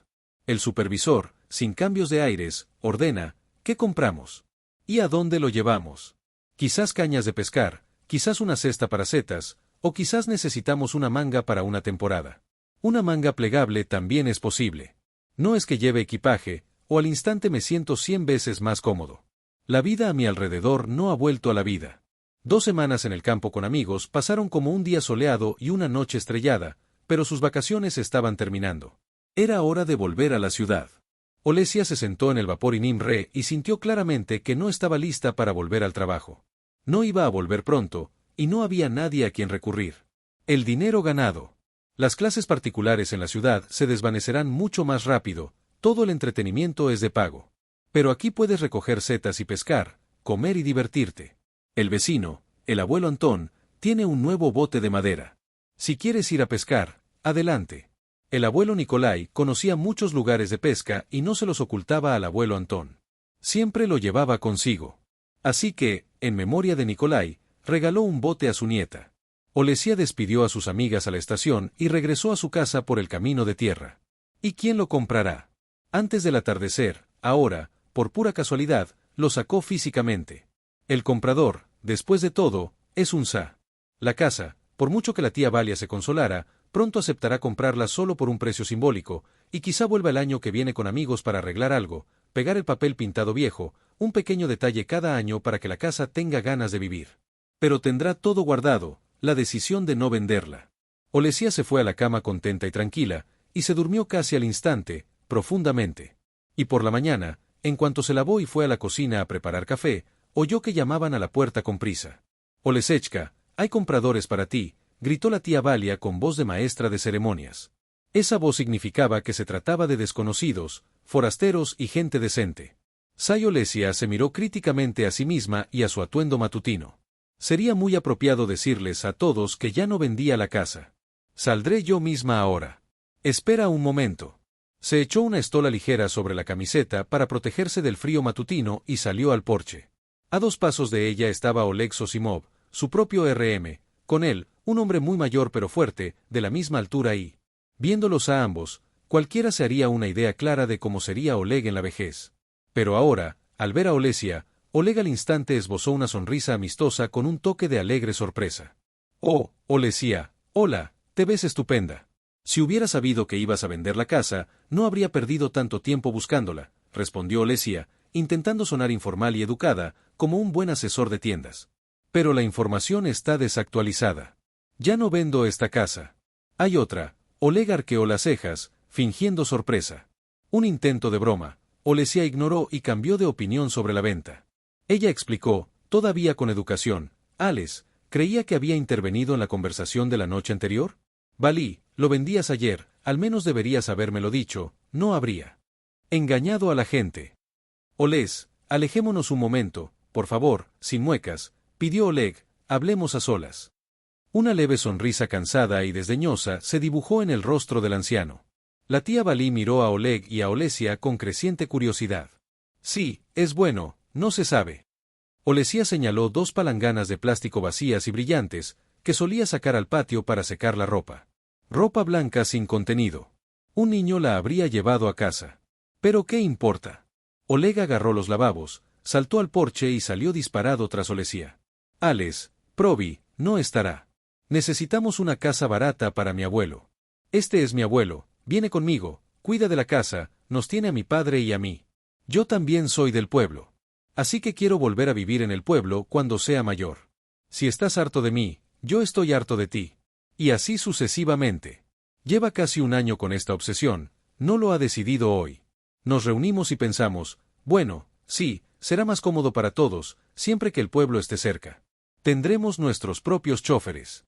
El supervisor, sin cambios de aires, ordena, ¿qué compramos? ¿Y a dónde lo llevamos? Quizás cañas de pescar, quizás una cesta para setas, o quizás necesitamos una manga para una temporada. Una manga plegable también es posible. No es que lleve equipaje, o al instante me siento 100 veces más cómodo. La vida a mi alrededor no ha vuelto a la vida. 2 semanas en el campo con amigos pasaron como un día soleado y una noche estrellada, pero sus vacaciones estaban terminando. Era hora de volver a la ciudad. Olesia se sentó en el vapor Inimre y sintió claramente que no estaba lista para volver al trabajo. No iba a volver pronto, y no había nadie a quien recurrir. El dinero ganado. Las clases particulares en la ciudad se desvanecerán mucho más rápido, todo el entretenimiento es de pago. Pero aquí puedes recoger setas y pescar, comer y divertirte. El vecino, el abuelo Antón, tiene un nuevo bote de madera. Si quieres ir a pescar, adelante. El abuelo Nicolai conocía muchos lugares de pesca y no se los ocultaba al abuelo Antón. Siempre lo llevaba consigo. Así que, en memoria de Nicolai, regaló un bote a su nieta. Olesia despidió a sus amigas a la estación y regresó a su casa por el camino de tierra. ¿Y quién lo comprará? Antes del atardecer, ahora, por pura casualidad, lo sacó físicamente. El comprador, después de todo, es un Sa. La casa, por mucho que la tía Valia se consolara, pronto aceptará comprarla solo por un precio simbólico, y quizá vuelva el año que viene con amigos para arreglar algo, pegar el papel pintado viejo, un pequeño detalle cada año para que la casa tenga ganas de vivir. Pero tendrá todo guardado, la decisión de no venderla. Olesia se fue a la cama contenta y tranquila, y se durmió casi al instante, profundamente. Y por la mañana, en cuanto se lavó y fue a la cocina a preparar café, oyó que llamaban a la puerta con prisa. Olesechka, hay compradores para ti, gritó la tía Valia con voz de maestra de ceremonias. Esa voz significaba que se trataba de desconocidos, forasteros y gente decente. Sai Olesia se miró críticamente a sí misma y a su atuendo matutino. Sería muy apropiado decirles a todos que ya no vendía la casa. Saldré yo misma ahora. Espera un momento. Se echó una estola ligera sobre la camiseta para protegerse del frío matutino y salió al porche. A 2 pasos de ella estaba Oleg Sosimov, su propio RM, con él, un hombre muy mayor pero fuerte, de la misma altura y, viéndolos a ambos, cualquiera se haría una idea clara de cómo sería Oleg en la vejez. Pero ahora, al ver a Olesia, Oleg al instante esbozó una sonrisa amistosa con un toque de alegre sorpresa. «Oh, Olesia, hola, te ves estupenda. Si hubiera sabido que ibas a vender la casa, no habría perdido tanto tiempo buscándola», respondió Olesia, intentando sonar informal y educada, como un buen asesor de tiendas. Pero la información está desactualizada. Ya no vendo esta casa. Hay otra. Oleg arqueó las cejas, fingiendo sorpresa. Un intento de broma. Olesia ignoró y cambió de opinión sobre la venta. Ella explicó, todavía con educación. Ales, ¿creía que había intervenido en la conversación de la noche anterior? Valí, lo vendías ayer, al menos deberías habérmelo dicho, no habría engañado a la gente. Oles, alejémonos un momento, por favor, sin muecas, pidió Oleg, hablemos a solas. Una leve sonrisa cansada y desdeñosa se dibujó en el rostro del anciano. La tía Valí miró a Oleg y a Olesia con creciente curiosidad. Sí, es bueno, no se sabe. Olesia señaló dos palanganas de plástico vacías y brillantes, que solía sacar al patio para secar la ropa. Ropa blanca sin contenido. Un niño la habría llevado a casa. ¿Pero qué importa? Oleg agarró los lavabos, saltó al porche y salió disparado tras Olesia. Ales, Provi, no estará. Necesitamos una casa barata para mi abuelo. Este es mi abuelo, viene conmigo, cuida de la casa, nos tiene a mi padre y a mí. Yo también soy del pueblo. Así que quiero volver a vivir en el pueblo cuando sea mayor. Si estás harto de mí, yo estoy harto de ti. Y así sucesivamente. Lleva casi un año con esta obsesión, no lo ha decidido hoy. Nos reunimos y pensamos, bueno, sí, será más cómodo para todos, siempre que el pueblo esté cerca. Tendremos nuestros propios choferes.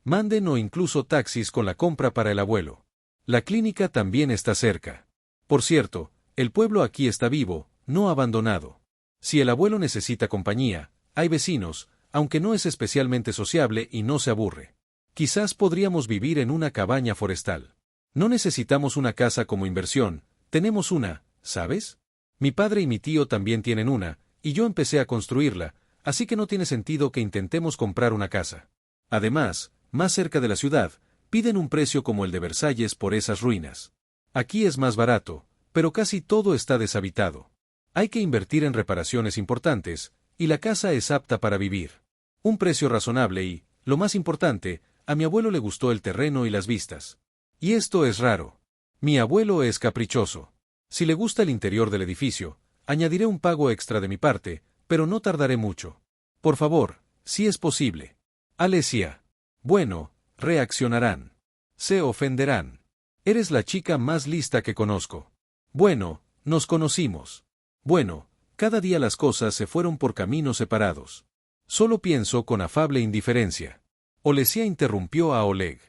Manden o incluso taxis con la compra para el abuelo. La clínica también está cerca. Por cierto, el pueblo aquí está vivo, no abandonado. Si el abuelo necesita compañía, hay vecinos, aunque no es especialmente sociable y no se aburre. Quizás podríamos vivir en una cabaña forestal. No necesitamos una casa como inversión, tenemos una, ¿sabes? Mi padre y mi tío también tienen una, y yo empecé a construirla, así que no tiene sentido que intentemos comprar una casa. Además, más cerca de la ciudad, piden un precio como el de Versalles por esas ruinas. Aquí es más barato, pero casi todo está deshabitado. Hay que invertir en reparaciones importantes, y la casa es apta para vivir. Un precio razonable y, lo más importante, a mi abuelo le gustó el terreno y las vistas. Y esto es raro. Mi abuelo es caprichoso. Si le gusta el interior del edificio, añadiré un pago extra de mi parte, pero no tardaré mucho. Por favor, si es posible. Alesia. Bueno, reaccionarán. Se ofenderán. Eres la chica más lista que conozco. Bueno, nos conocimos. Bueno, cada día las cosas se fueron por caminos separados. Solo pienso con afable indiferencia. Olesia interrumpió a Oleg.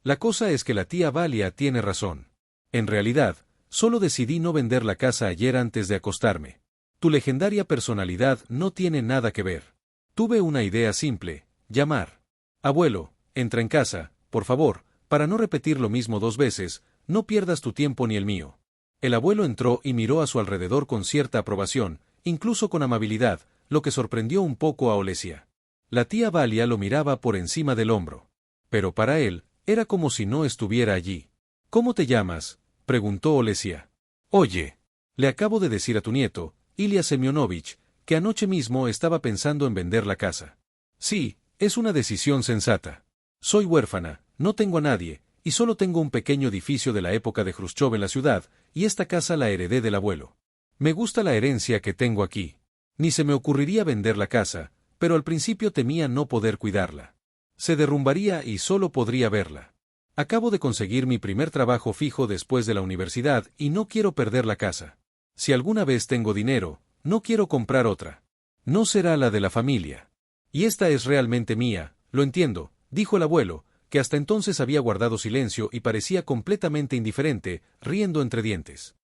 La cosa es que la tía Valia tiene razón. En realidad, solo decidí no vender la casa ayer antes de acostarme. Tu legendaria personalidad no tiene nada que ver. Tuve una idea simple, llamar. Abuelo, entra en casa, por favor, para no repetir lo mismo dos veces, no pierdas tu tiempo ni el mío. El abuelo entró y miró a su alrededor con cierta aprobación, incluso con amabilidad, lo que sorprendió un poco a Olesia. La tía Valia lo miraba por encima del hombro. Pero para él, era como si no estuviera allí. ¿Cómo te llamas?, preguntó Olesia. Oye, le acabo de decir a tu nieto, Ilya Semyonovich, que anoche mismo estaba pensando en vender la casa. Sí, es una decisión sensata. Soy huérfana, no tengo a nadie, y solo tengo un pequeño edificio de la época de Khrushchev en la ciudad, y esta casa la heredé del abuelo. Me gusta la herencia que tengo aquí. Ni se me ocurriría vender la casa, pero al principio temía no poder cuidarla. Se derrumbaría y solo podría verla. Acabo de conseguir mi primer trabajo fijo después de la universidad y no quiero perder la casa. Si alguna vez tengo dinero, no quiero comprar otra. No será la de la familia. Y esta es realmente mía, lo entiendo, dijo el abuelo, que hasta entonces había guardado silencio y parecía completamente indiferente, riendo entre dientes.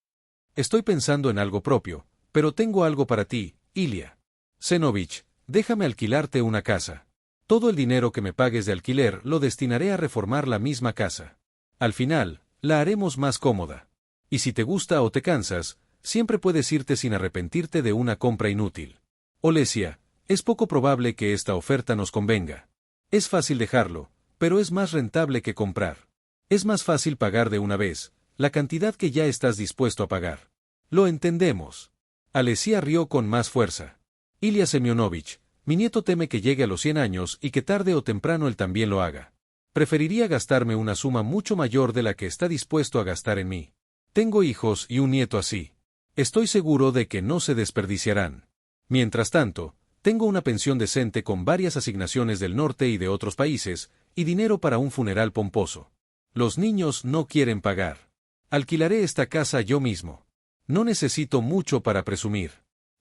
Estoy pensando en algo propio, pero tengo algo para ti, Ilya. Zenovich, déjame alquilarte una casa. Todo el dinero que me pagues de alquiler lo destinaré a reformar la misma casa. Al final, la haremos más cómoda. Y si te gusta o te cansas, siempre puedes irte sin arrepentirte de una compra inútil. Olesia, es poco probable que esta oferta nos convenga. Es fácil dejarlo, pero es más rentable que comprar. Es más fácil pagar de una vez, la cantidad que ya estás dispuesto a pagar. Lo entendemos. Alesia rió con más fuerza. Ilya Semyonovich, mi nieto teme que llegue a los 100 años y que tarde o temprano él también lo haga. Preferiría gastarme una suma mucho mayor de la que está dispuesto a gastar en mí. Tengo hijos y un nieto así. Estoy seguro de que no se desperdiciarán. Mientras tanto, tengo una pensión decente con varias asignaciones del norte y de otros países, y dinero para un funeral pomposo. Los niños no quieren pagar. Alquilaré esta casa yo mismo. No necesito mucho para presumir.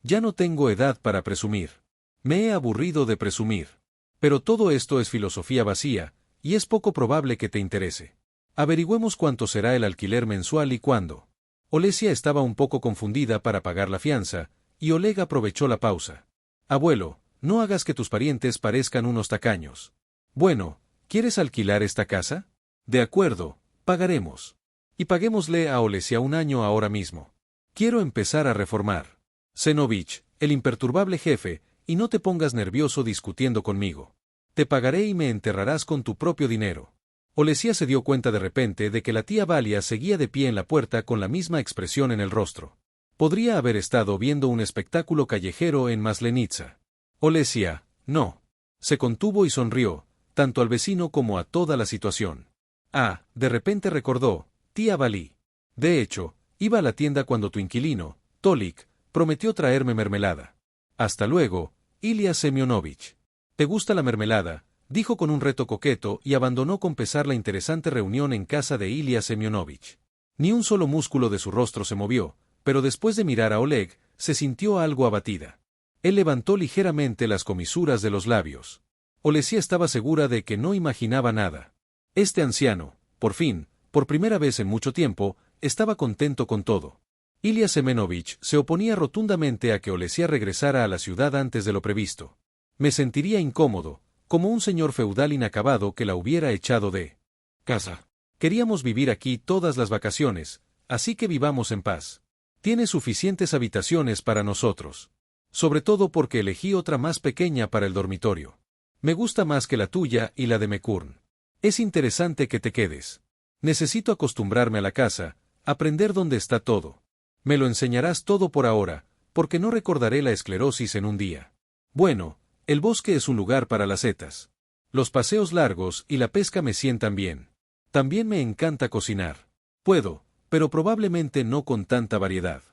Ya no tengo edad para presumir. Me he aburrido de presumir. Pero todo esto es filosofía vacía, y es poco probable que te interese. Averigüemos cuánto será el alquiler mensual y cuándo. Olesia estaba un poco confundida para pagar la fianza, y Oleg aprovechó la pausa. Abuelo, no hagas que tus parientes parezcan unos tacaños. Bueno, ¿quieres alquilar esta casa? De acuerdo, pagaremos. Y paguémosle a Olesia un año ahora mismo. Quiero empezar a reformar. Zenovich, el imperturbable jefe, y no te pongas nervioso discutiendo conmigo. Te pagaré y me enterrarás con tu propio dinero. Olesia se dio cuenta de repente de que la tía Valia seguía de pie en la puerta con la misma expresión en el rostro. Podría haber estado viendo un espectáculo callejero en Maslenitsa. Olesia, no. Se contuvo y sonrió, tanto al vecino como a toda la situación. Ah, de repente recordó, tía Valí. De hecho, iba a la tienda cuando tu inquilino, Tolik, prometió traerme mermelada. Hasta luego, Ilya Semyonovich. ¿Te gusta la mermelada?, dijo con un reto coqueto y abandonó con pesar la interesante reunión en casa de Ilya Semyonovich. Ni un solo músculo de su rostro se movió, pero después de mirar a Oleg, se sintió algo abatida. Él levantó ligeramente las comisuras de los labios. Olesia estaba segura de que no imaginaba nada. Este anciano, por fin, por primera vez en mucho tiempo, estaba contento con todo. Ilya Semyonovich se oponía rotundamente a que Olesia regresara a la ciudad antes de lo previsto. Me sentiría incómodo, como un señor feudal inacabado que la hubiera echado de casa. Queríamos vivir aquí todas las vacaciones, así que vivamos en paz. Tiene suficientes habitaciones para nosotros. Sobre todo porque elegí otra más pequeña para el dormitorio. Me gusta más que la tuya y la de Mekurn. Es interesante que te quedes. Necesito acostumbrarme a la casa, aprender dónde está todo. Me lo enseñarás todo por ahora, porque no recordaré la esclerosis en un día. Bueno, el bosque es un lugar para las setas. Los paseos largos y la pesca me sientan bien. También me encanta cocinar. Puedo, pero probablemente no con tanta variedad.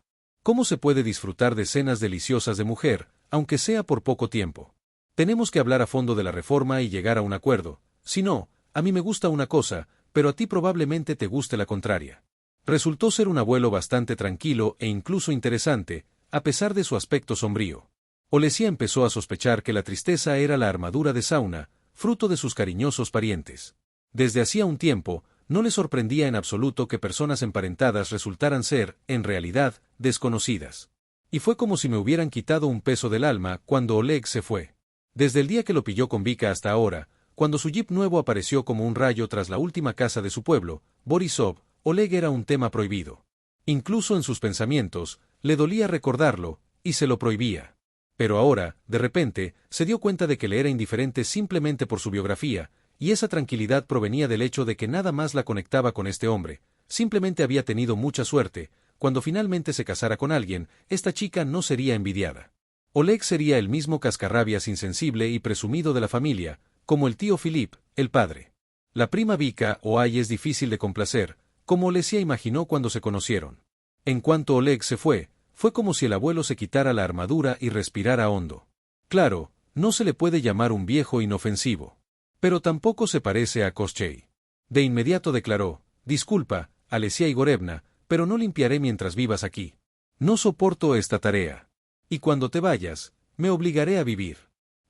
¿Cómo se puede disfrutar de cenas deliciosas de mujer, aunque sea por poco tiempo? Tenemos que hablar a fondo de la reforma y llegar a un acuerdo. Si no, a mí me gusta una cosa, pero a ti probablemente te guste la contraria. Resultó ser un abuelo bastante tranquilo e incluso interesante, a pesar de su aspecto sombrío. Olesia empezó a sospechar que la tristeza era la armadura de Sauna, fruto de sus cariñosos parientes. Desde hacía un tiempo, no le sorprendía en absoluto que personas emparentadas resultaran ser, en realidad, desconocidas. Y fue como si me hubieran quitado un peso del alma cuando Oleg se fue. Desde el día que lo pilló con Vika hasta ahora, cuando su jeep nuevo apareció como un rayo tras la última casa de su pueblo, Borisov, Oleg era un tema prohibido. Incluso en sus pensamientos, le dolía recordarlo, y se lo prohibía. Pero ahora, de repente, se dio cuenta de que le era indiferente simplemente por su biografía, y esa tranquilidad provenía del hecho de que nada más la conectaba con este hombre. Simplemente había tenido mucha suerte. Cuando finalmente se casara con alguien, esta chica no sería envidiada. Oleg sería el mismo cascarrabias insensible y presumido de la familia, como el tío Filip, el padre. La prima Vika o Ay es difícil de complacer, como Olesia imaginó cuando se conocieron. En cuanto Oleg se fue como si el abuelo se quitara la armadura y respirara hondo. Claro, no se le puede llamar un viejo inofensivo. Pero tampoco se parece a Koschei. De inmediato declaró, disculpa, Alesia Igorevna, pero no limpiaré mientras vivas aquí. No soporto esta tarea. Y cuando te vayas, me obligaré a vivir.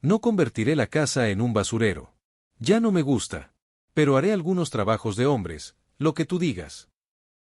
No convertiré la casa en un basurero. Ya no me gusta. Pero haré algunos trabajos de hombres, lo que tú digas.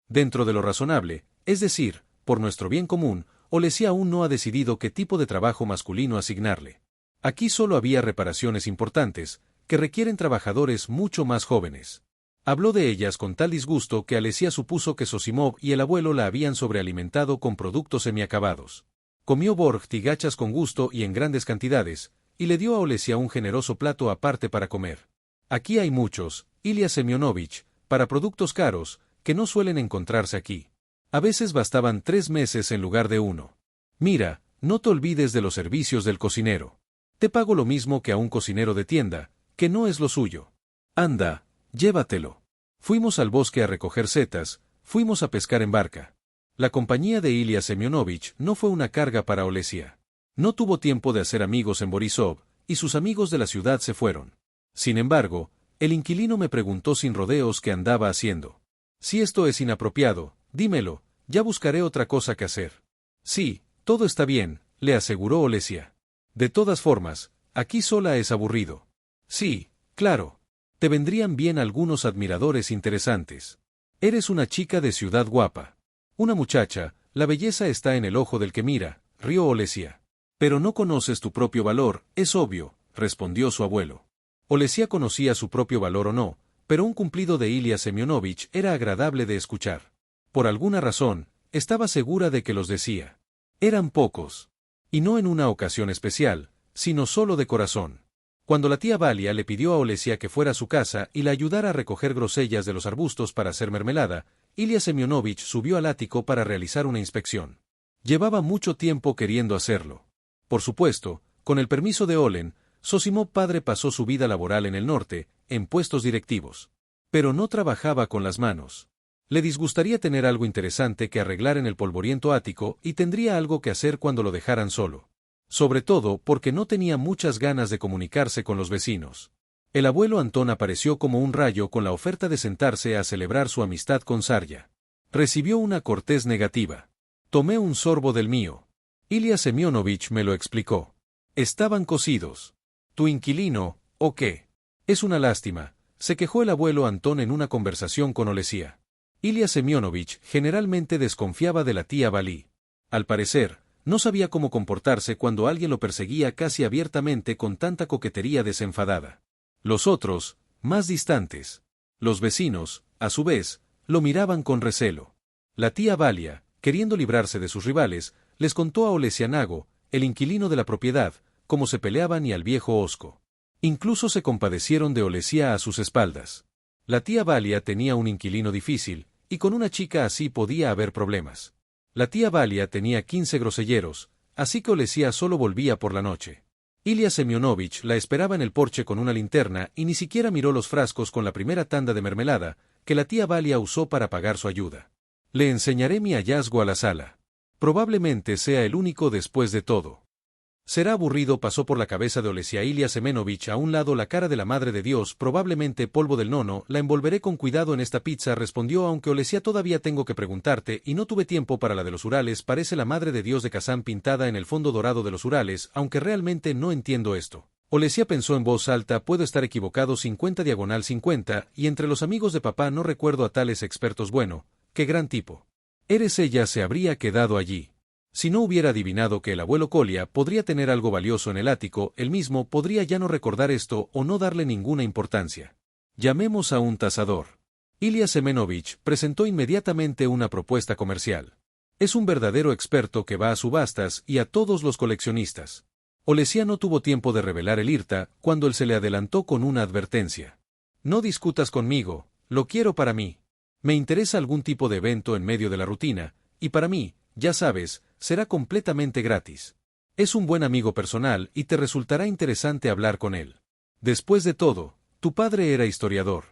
Dentro de lo razonable, es decir, por nuestro bien común, Olesia aún no ha decidido qué tipo de trabajo masculino asignarle. Aquí solo había reparaciones importantes, que requieren trabajadores mucho más jóvenes. Habló de ellas con tal disgusto que Alesia supuso que Sosimov y el abuelo la habían sobrealimentado con productos semiacabados. Comió borgtigachas con gusto y en grandes cantidades, y le dio a Olesia un generoso plato aparte para comer. Aquí hay muchos, Ilya Semyonovich, para productos caros, que no suelen encontrarse aquí. A veces bastaban 3 meses en lugar de 1. Mira, no te olvides de los servicios del cocinero. Te pago lo mismo que a un cocinero de tienda, que no es lo suyo. Anda, llévatelo. Fuimos al bosque a recoger setas, fuimos a pescar en barca. La compañía de Ilya Semyonovich no fue una carga para Olesia. No tuvo tiempo de hacer amigos en Borisov, y sus amigos de la ciudad se fueron. Sin embargo, el inquilino me preguntó sin rodeos qué andaba haciendo. Si esto es inapropiado, dímelo, ya buscaré otra cosa que hacer. Sí, todo está bien, le aseguró Olesia. De todas formas, aquí sola es aburrido. Sí, claro. Te vendrían bien algunos admiradores interesantes. Eres una chica de ciudad guapa. Una muchacha, la belleza está en el ojo del que mira, rió Olesia. Pero no conoces tu propio valor, es obvio, respondió su abuelo. Olesia conocía su propio valor o no, pero un cumplido de Ilya Semyonovich era agradable de escuchar. Por alguna razón, estaba segura de que los decía. Eran pocos. Y no en una ocasión especial, sino solo de corazón. Cuando la tía Valia le pidió a Olesia que fuera a su casa y la ayudara a recoger grosellas de los arbustos para hacer mermelada, Ilya Semyonovich subió al ático para realizar una inspección. Llevaba mucho tiempo queriendo hacerlo. Por supuesto, con el permiso de Olen, Zosimov padre pasó su vida laboral en el norte, en puestos directivos. Pero no trabajaba con las manos. Le disgustaría tener algo interesante que arreglar en el polvoriento ático y tendría algo que hacer cuando lo dejaran solo. Sobre todo porque no tenía muchas ganas de comunicarse con los vecinos. El abuelo Antón apareció como un rayo con la oferta de sentarse a celebrar su amistad con Sarya. Recibió una cortés negativa. Tomé un sorbo del mío. Ilya Semyonovich me lo explicó. Estaban cocidos. ¿Tu inquilino, o qué? Es una lástima, se quejó el abuelo Antón en una conversación con Olesia. Ilya Semyonovich generalmente desconfiaba de la tía Valí. Al parecer, no sabía cómo comportarse cuando alguien lo perseguía casi abiertamente con tanta coquetería desenfadada. Los otros, más distantes, los vecinos, a su vez, lo miraban con recelo. La tía Valia, queriendo librarse de sus rivales, les contó a Olesianago, el inquilino de la propiedad, cómo se peleaban y al viejo Osko. Incluso se compadecieron de Olesia a sus espaldas. La tía Valia tenía un inquilino difícil, y con una chica así podía haber problemas. La tía Valia tenía 15 groselleros, así que Olesia solo volvía por la noche. Ilya Semyonovich la esperaba en el porche con una linterna y ni siquiera miró los frascos con la primera tanda de mermelada, que la tía Valia usó para pagar su ayuda. Le enseñaré mi hallazgo a la sala. Probablemente sea el único después de todo. Será aburrido, pasó por la cabeza de Olesia Ilya Semyonovich. A un lado la cara de la Madre de Dios, probablemente polvo del nono, la envolveré con cuidado en esta pizza, respondió. Aunque Olesia, todavía tengo que preguntarte, y no tuve tiempo para la de los Urales, parece la Madre de Dios de Kazán pintada en el fondo dorado de los Urales, aunque realmente no entiendo esto. Olesia pensó en voz alta, puedo estar equivocado, 50/50, y entre los amigos de papá no recuerdo a tales expertos. Bueno, qué gran tipo. Eres ella, se habría quedado allí. Si no hubiera adivinado que el abuelo Kolya podría tener algo valioso en el ático, él mismo podría ya no recordar esto o no darle ninguna importancia. Llamemos a un tasador. Ilya Semyonovich presentó inmediatamente una propuesta comercial. Es un verdadero experto que va a subastas y a todos los coleccionistas. Olesia no tuvo tiempo de revelar el IRTA cuando él se le adelantó con una advertencia. No discutas conmigo, lo quiero para mí. Me interesa algún tipo de evento en medio de la rutina, y para mí, ya sabes, será completamente gratis. Es un buen amigo personal y te resultará interesante hablar con él. Después de todo, tu padre era historiador.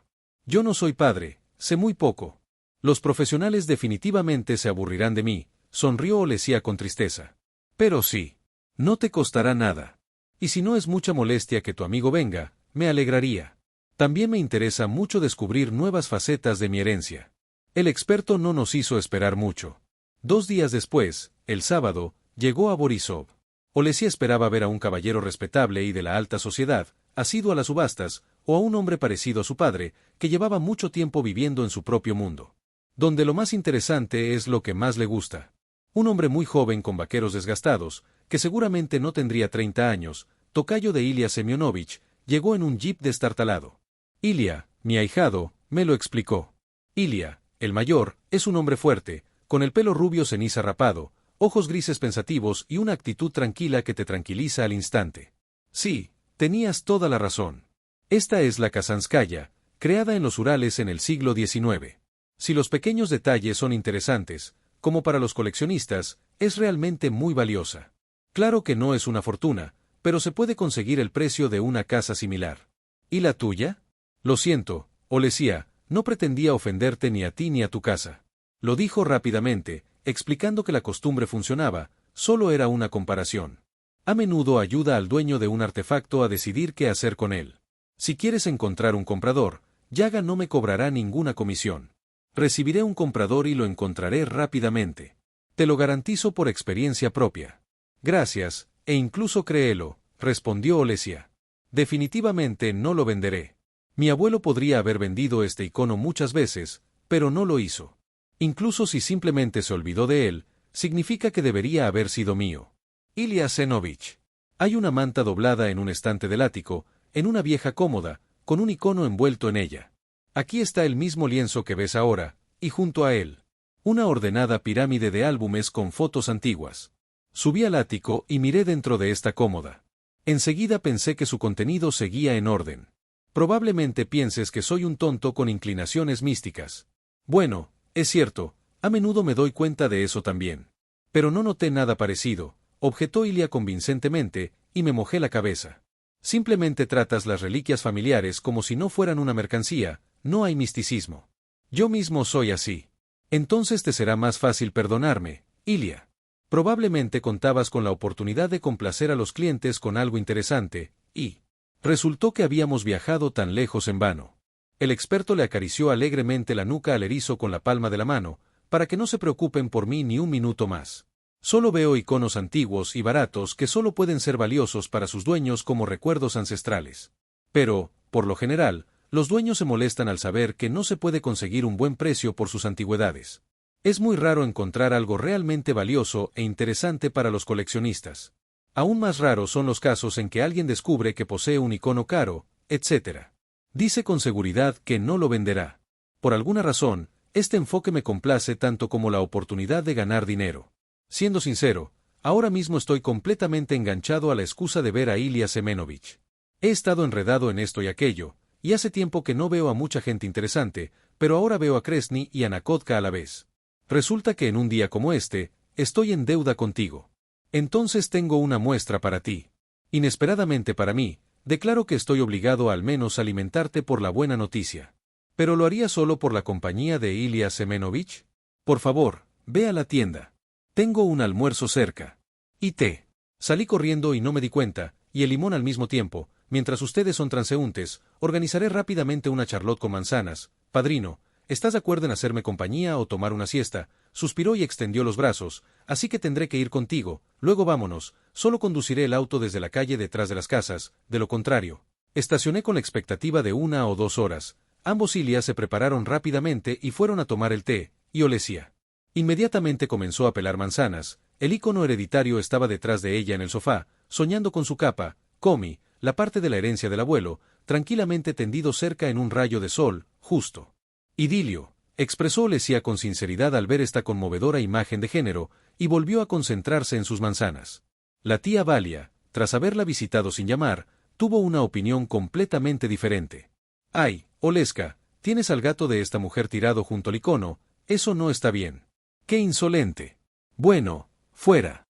Yo no soy padre, sé muy poco. Los profesionales definitivamente se aburrirán de mí, sonrió Olesia con tristeza. Pero sí. No te costará nada. Y si no es mucha molestia que tu amigo venga, me alegraría. También me interesa mucho descubrir nuevas facetas de mi herencia. El experto no nos hizo esperar mucho. 2 días después, el sábado, llegó a Borisov. Olesia esperaba ver a un caballero respetable y de la alta sociedad, asiduo a las subastas, o a un hombre parecido a su padre, que llevaba mucho tiempo viviendo en su propio mundo. Donde lo más interesante es lo que más le gusta. Un hombre muy joven con vaqueros desgastados, que seguramente no tendría 30 años, tocayo de Ilya Semyonovich, llegó en un jeep destartalado. Ilya, mi ahijado, me lo explicó. Ilya, el mayor, es un hombre fuerte, con el pelo rubio ceniza rapado, ojos grises pensativos y una actitud tranquila que te tranquiliza al instante. Sí, tenías toda la razón. Esta es la Kazanskaya, creada en los Urales en el siglo XIX. Si los pequeños detalles son interesantes, como para los coleccionistas, es realmente muy valiosa. Claro que no es una fortuna, pero se puede conseguir el precio de una casa similar. ¿Y la tuya? Lo siento, Olesia, no pretendía ofenderte ni a ti ni a tu casa. Lo dijo rápidamente, explicando que la costumbre funcionaba, solo era una comparación. A menudo ayuda al dueño de un artefacto a decidir qué hacer con él. Si quieres encontrar un comprador, Yaga no me cobrará ninguna comisión. Recibiré un comprador y lo encontraré rápidamente. Te lo garantizo por experiencia propia. Gracias, e incluso créelo, respondió Olesia. Definitivamente no lo venderé. Mi abuelo podría haber vendido este icono muchas veces, pero no lo hizo. Incluso si simplemente se olvidó de él, significa que debería haber sido mío. Ilya Zenovich. Hay una manta doblada en un estante del ático, en una vieja cómoda, con un icono envuelto en ella. Aquí está el mismo lienzo que ves ahora, y junto a él, una ordenada pirámide de álbumes con fotos antiguas. Subí al ático y miré dentro de esta cómoda. Enseguida pensé que su contenido seguía en orden. Probablemente pienses que soy un tonto con inclinaciones místicas. Bueno, es cierto, a menudo me doy cuenta de eso también. Pero no noté nada parecido, objetó Ilya convincentemente, y me mojé la cabeza. Simplemente tratas las reliquias familiares como si no fueran una mercancía, no hay misticismo. Yo mismo soy así. Entonces te será más fácil perdonarme, Ilya. Probablemente contabas con la oportunidad de complacer a los clientes con algo interesante, y resultó que habíamos viajado tan lejos en vano. El experto le acarició alegremente la nuca al erizo con la palma de la mano, para que no se preocupen por mí ni un minuto más. Solo veo iconos antiguos y baratos que solo pueden ser valiosos para sus dueños como recuerdos ancestrales. Pero, por lo general, los dueños se molestan al saber que no se puede conseguir un buen precio por sus antigüedades. Es muy raro encontrar algo realmente valioso e interesante para los coleccionistas. Aún más raros son los casos en que alguien descubre que posee un icono caro, etc. Dice con seguridad que no lo venderá. Por alguna razón, este enfoque me complace tanto como la oportunidad de ganar dinero. Siendo sincero, ahora mismo estoy completamente enganchado a la excusa de ver a Ilya Semenovich. He estado enredado en esto y aquello, y hace tiempo que no veo a mucha gente interesante, pero ahora veo a Kresny y a Nakotka a la vez. Resulta que en un día como este, estoy en deuda contigo. Entonces tengo una muestra para ti. Inesperadamente para mí, declaro que estoy obligado a al menos alimentarte por la buena noticia. ¿Pero lo haría solo por la compañía de Ilya Semenovich? Por favor, ve a la tienda. Tengo un almuerzo cerca. Y té. Salí corriendo y no me di cuenta, y el limón al mismo tiempo, mientras ustedes son transeúntes, organizaré rápidamente una charlotte con manzanas. Padrino, ¿estás de acuerdo en hacerme compañía o tomar una siesta? Suspiró y extendió los brazos, así que tendré que ir contigo, luego vámonos, solo conduciré el auto desde la calle detrás de las casas, de lo contrario. Estacioné con la expectativa de 1 o 2 horas. Ambos Ilias se prepararon rápidamente y fueron a tomar el té, y Olesia inmediatamente comenzó a pelar manzanas. El ícono hereditario estaba detrás de ella en el sofá, soñando con su capa, Komi, la parte de la herencia del abuelo, tranquilamente tendido cerca en un rayo de sol, justo. Idilio, expresó Olesia con sinceridad al ver esta conmovedora imagen de género, y volvió a concentrarse en sus manzanas. La tía Valia, tras haberla visitado sin llamar, tuvo una opinión completamente diferente. «Ay, Oleska, tienes al gato de esta mujer tirado junto al icono, eso no está bien». ¡Qué insolente! Bueno, fuera.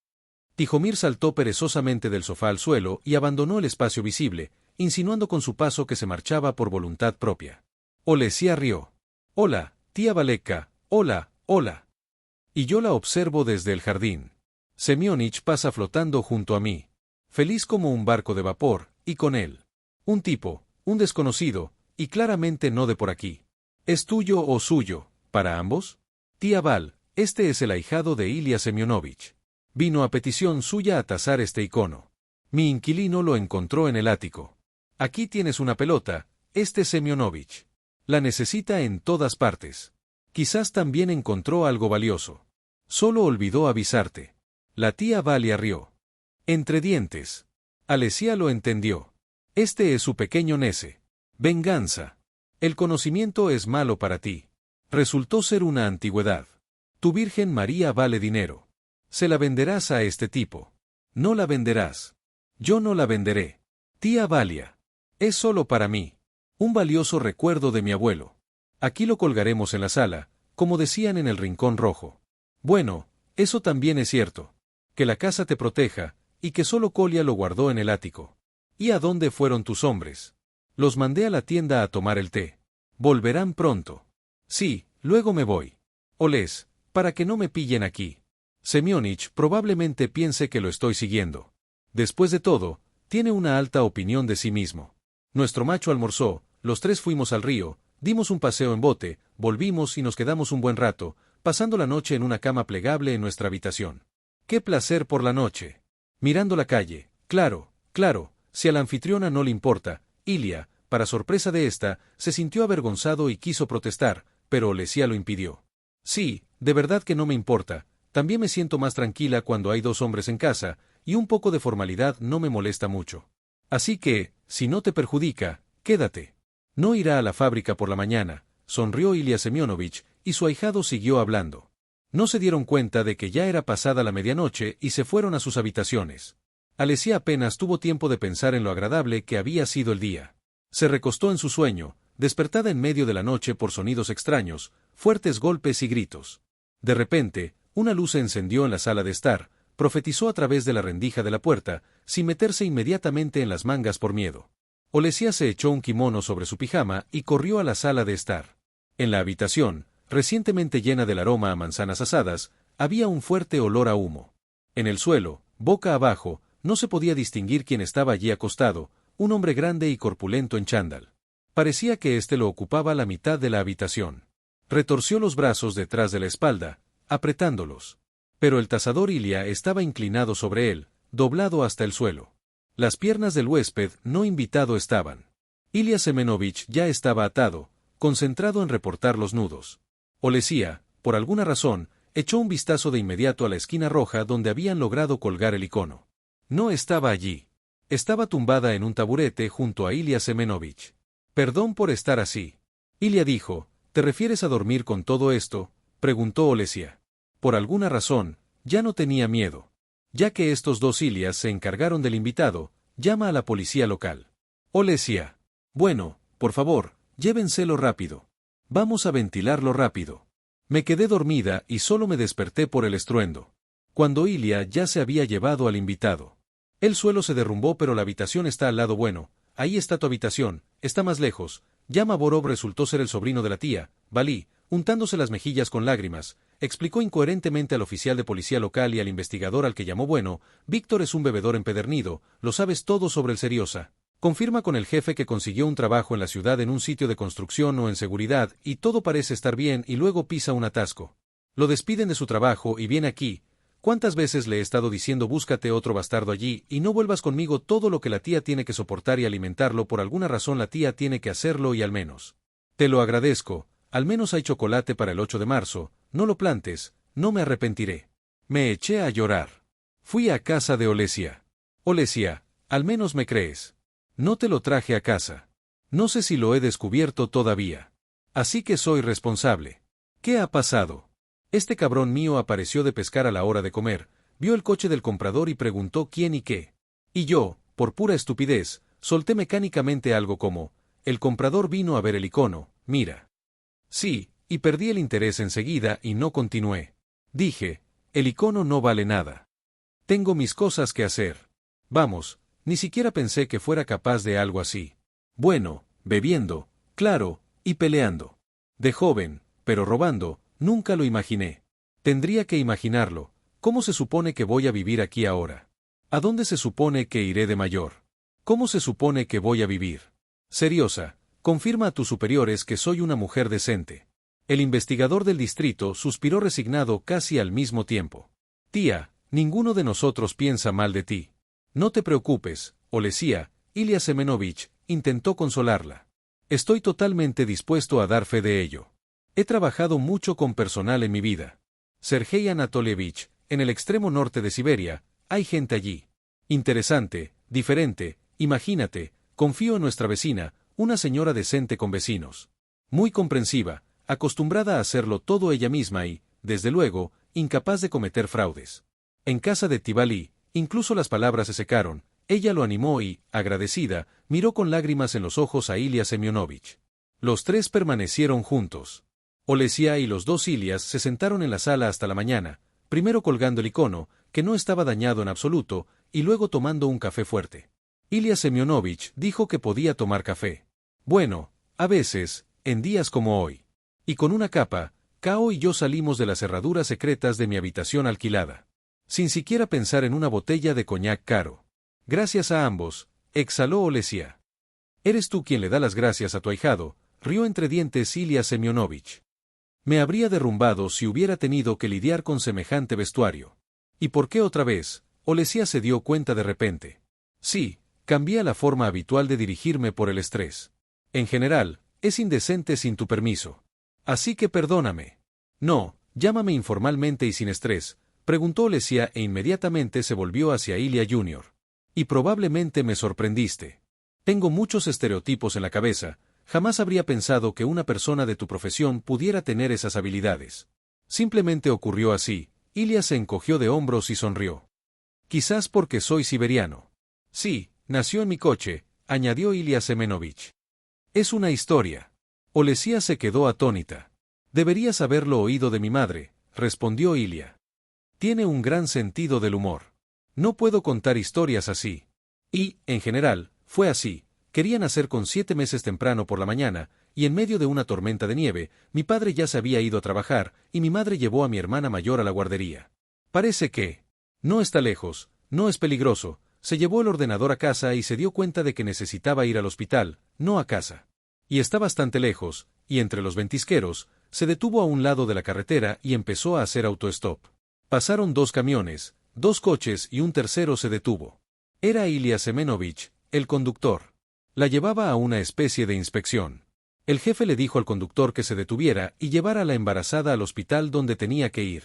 Tihomir saltó perezosamente del sofá al suelo y abandonó el espacio visible, insinuando con su paso que se marchaba por voluntad propia. Olesia rió. «Hola, tía Valekka, hola, hola». Y yo la observo desde el jardín. Semyonich pasa flotando junto a mí. Feliz como un barco de vapor, y con él. Un tipo, un desconocido, y claramente no de por aquí. ¿Es tuyo o suyo, para ambos? Tía Val. Este es el ahijado de Ilya Semyonovich. Vino a petición suya a tasar este icono. Mi inquilino lo encontró en el ático. Aquí tienes una pelota, este Semyonovich. La necesita en todas partes. Quizás también encontró algo valioso. Solo olvidó avisarte. La tía Valia rió. Entre dientes. Alesia lo entendió. Este es su pequeño Nese. Venganza. El conocimiento es malo para ti. Resultó ser una antigüedad. Tu Virgen María vale dinero. Se la venderás a este tipo. No la venderás. Yo no la venderé. Tía Valia. Es solo para mí. Un valioso recuerdo de mi abuelo. Aquí lo colgaremos en la sala, como decían en el Rincón Rojo. Bueno, eso también es cierto. Que la casa te proteja, y que solo Kolia lo guardó en el ático. ¿Y a dónde fueron tus hombres? Los mandé a la tienda a tomar el té. Volverán pronto. Sí, luego me voy. Oles. Para que no me pillen aquí. Semyonich probablemente piense que lo estoy siguiendo. Después de todo, tiene una alta opinión de sí mismo. Nuestro macho almorzó, los tres fuimos al río, dimos un paseo en bote, volvimos y nos quedamos un buen rato, pasando la noche en una cama plegable en nuestra habitación. ¡Qué placer por la noche! Mirando la calle, claro, si a la anfitriona no le importa, Ilia, para sorpresa de ésta, se sintió avergonzado y quiso protestar, pero Olesia lo impidió. Sí, de verdad que no me importa, también me siento más tranquila cuando hay dos hombres en casa, y un poco de formalidad no me molesta mucho. Así que, si no te perjudica, quédate. No irá a la fábrica por la mañana, sonrió Ilia Semyonovich, y su ahijado siguió hablando. No se dieron cuenta de que ya era pasada la medianoche y se fueron a sus habitaciones. Alesia apenas tuvo tiempo de pensar en lo agradable que había sido el día. Se recostó en su sueño, despertada en medio de la noche por sonidos extraños, fuertes golpes y gritos. De repente, una luz se encendió en la sala de estar, profetizó a través de la rendija de la puerta, sin meterse inmediatamente en las mangas por miedo. Olesia se echó un kimono sobre su pijama y corrió a la sala de estar. En la habitación, recientemente llena del aroma a manzanas asadas, había un fuerte olor a humo. En el suelo, boca abajo, no se podía distinguir quién estaba allí acostado, un hombre grande y corpulento en chándal. Parecía que éste lo ocupaba la mitad de la habitación. Retorció los brazos detrás de la espalda, apretándolos. Pero el tasador Ilia estaba inclinado sobre él, doblado hasta el suelo. Las piernas del huésped no invitado estaban. Ilia Semyonovich ya estaba atado, concentrado en reportar los nudos. Olesia, por alguna razón, echó un vistazo de inmediato a la esquina roja donde habían logrado colgar el icono. No estaba allí. Estaba tumbada en un taburete junto a Ilia Semyonovich. Perdón por estar así. Ilia dijo, ¿te refieres a dormir con todo esto? Preguntó Olesia. Por alguna razón, ya no tenía miedo. Ya que estos dos Ilias se encargaron del invitado, llama a la policía local. Olesia. Bueno, por favor, llévenselo rápido. Vamos a ventilarlo rápido. Me quedé dormida y solo me desperté por el estruendo. Cuando Ilia ya se había llevado al invitado. El suelo se derrumbó pero la habitación está al lado bueno, ahí está tu habitación, está más lejos. Llama Borov resultó ser el sobrino de la tía, Valí, untándose las mejillas con lágrimas, explicó incoherentemente al oficial de policía local y al investigador al que llamó bueno, Víctor es un bebedor empedernido, lo sabes todo sobre el Seriosa. Confirma con el jefe que consiguió un trabajo en la ciudad en un sitio de construcción o en seguridad y todo parece estar bien y luego pisa un atasco. Lo despiden de su trabajo y viene aquí. ¿Cuántas veces le he estado diciendo búscate otro bastardo allí y no vuelvas conmigo? Todo lo que la tía tiene que soportar y alimentarlo por alguna razón la tía tiene que hacerlo y al menos. Te lo agradezco, al menos hay chocolate para el 8 de marzo, no lo plantes, no me arrepentiré. Me eché a llorar. Fui a casa de Olesia. Olesia, al menos me crees. No te lo traje a casa. No sé si lo he descubierto todavía. Así que soy responsable. ¿Qué ha pasado? Este cabrón mío apareció de pescar a la hora de comer, vio el coche del comprador y preguntó quién y qué. Y yo, por pura estupidez, solté mecánicamente algo como, el comprador vino a ver el icono, mira. Sí, y perdí el interés enseguida y no continué. Dije, el icono no vale nada. Tengo mis cosas que hacer. Vamos, ni siquiera pensé que fuera capaz de algo así. Bueno, bebiendo, claro, y peleando. De joven, pero robando, nunca lo imaginé. Tendría que imaginarlo. ¿Cómo se supone que voy a vivir aquí ahora? ¿A dónde se supone que iré de mayor? ¿Cómo se supone que voy a vivir? Seriosa, confirma a tus superiores que soy una mujer decente. El investigador del distrito suspiró resignado casi al mismo tiempo. Tía, ninguno de nosotros piensa mal de ti. No te preocupes, Olesia, Ilia Semyonovich intentó consolarla. Estoy totalmente dispuesto a dar fe de ello. He trabajado mucho con personal en mi vida. Sergei Anatolievich, en el extremo norte de Siberia, hay gente allí. Interesante, diferente, imagínate, confío en nuestra vecina, una señora decente con vecinos. Muy comprensiva, acostumbrada a hacerlo todo ella misma y, desde luego, incapaz de cometer fraudes. En casa de Tibalí, incluso las palabras se secaron, ella lo animó y, agradecida, miró con lágrimas en los ojos a Ilia Semyonovich. Los tres permanecieron juntos. Olesia y los dos Ilias se sentaron en la sala hasta la mañana, primero colgando el icono, que no estaba dañado en absoluto, y luego tomando un café fuerte. Ilia Semyonovich dijo que podía tomar café. Bueno, a veces, en días como hoy. Y con una capa, Kao y yo salimos de las cerraduras secretas de mi habitación alquilada. Sin siquiera pensar en una botella de coñac caro. Gracias a ambos, exhaló Olesia. Eres tú quien le da las gracias a tu ahijado, rió entre dientes Ilya Semyonovich. Me habría derrumbado si hubiera tenido que lidiar con semejante vestuario. ¿Y por qué otra vez? Olesia se dio cuenta de repente. Sí, cambié la forma habitual de dirigirme por el estrés. En general, es indecente sin tu permiso. Así que perdóname. No, llámame informalmente y sin estrés, preguntó Olesia e inmediatamente se volvió hacia Ilya Jr. Y probablemente me sorprendiste. Tengo muchos estereotipos en la cabeza, jamás habría pensado que una persona de tu profesión pudiera tener esas habilidades. Simplemente ocurrió así. Ilya se encogió de hombros y sonrió. Quizás porque soy siberiano. Sí, nació en mi coche, añadió Ilya Semenovich. Es una historia. Olesia se quedó atónita. Deberías haberlo oído de mi madre, respondió Ilya. Tiene un gran sentido del humor. No puedo contar historias así. Y, en general, fue así. Quería nacer con 7 meses temprano por la mañana, y en medio de una tormenta de nieve, mi padre ya se había ido a trabajar, y mi madre llevó a mi hermana mayor a la guardería. Parece que no está lejos, no es peligroso. Se llevó el ordenador a casa y se dio cuenta de que necesitaba ir al hospital, no a casa. Y está bastante lejos, y entre los ventisqueros, se detuvo a un lado de la carretera y empezó a hacer autostop. Pasaron 2 camiones, 2 coches y un tercero se detuvo. Era Ilya Semenovich, el conductor. La llevaba a una especie de inspección. El jefe le dijo al conductor que se detuviera y llevara a la embarazada al hospital donde tenía que ir.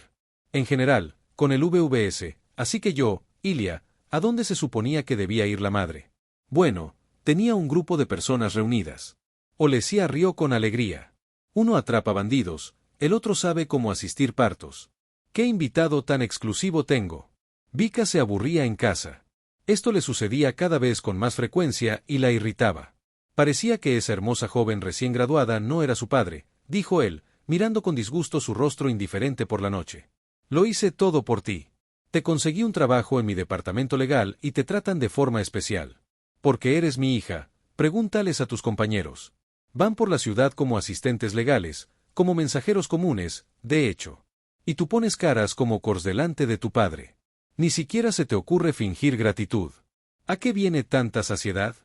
En general, con el VVS, así que yo, Ilya, ¿a dónde se suponía que debía ir la madre? Bueno, tenía un grupo de personas reunidas. Olesia rió con alegría. Uno atrapa bandidos, el otro sabe cómo asistir partos. ¿Qué invitado tan exclusivo tengo? Vika se aburría en casa. Esto le sucedía cada vez con más frecuencia y la irritaba. Parecía que esa hermosa joven recién graduada no era su padre, dijo él, mirando con disgusto su rostro indiferente por la noche. Lo hice todo por ti. Te conseguí un trabajo en mi departamento legal y te tratan de forma especial. Porque eres mi hija, pregúntales a tus compañeros. Van por la ciudad como asistentes legales, como mensajeros comunes, de hecho. Y tú pones caras como cors delante de tu padre. Ni siquiera se te ocurre fingir gratitud. ¿A qué viene tanta saciedad?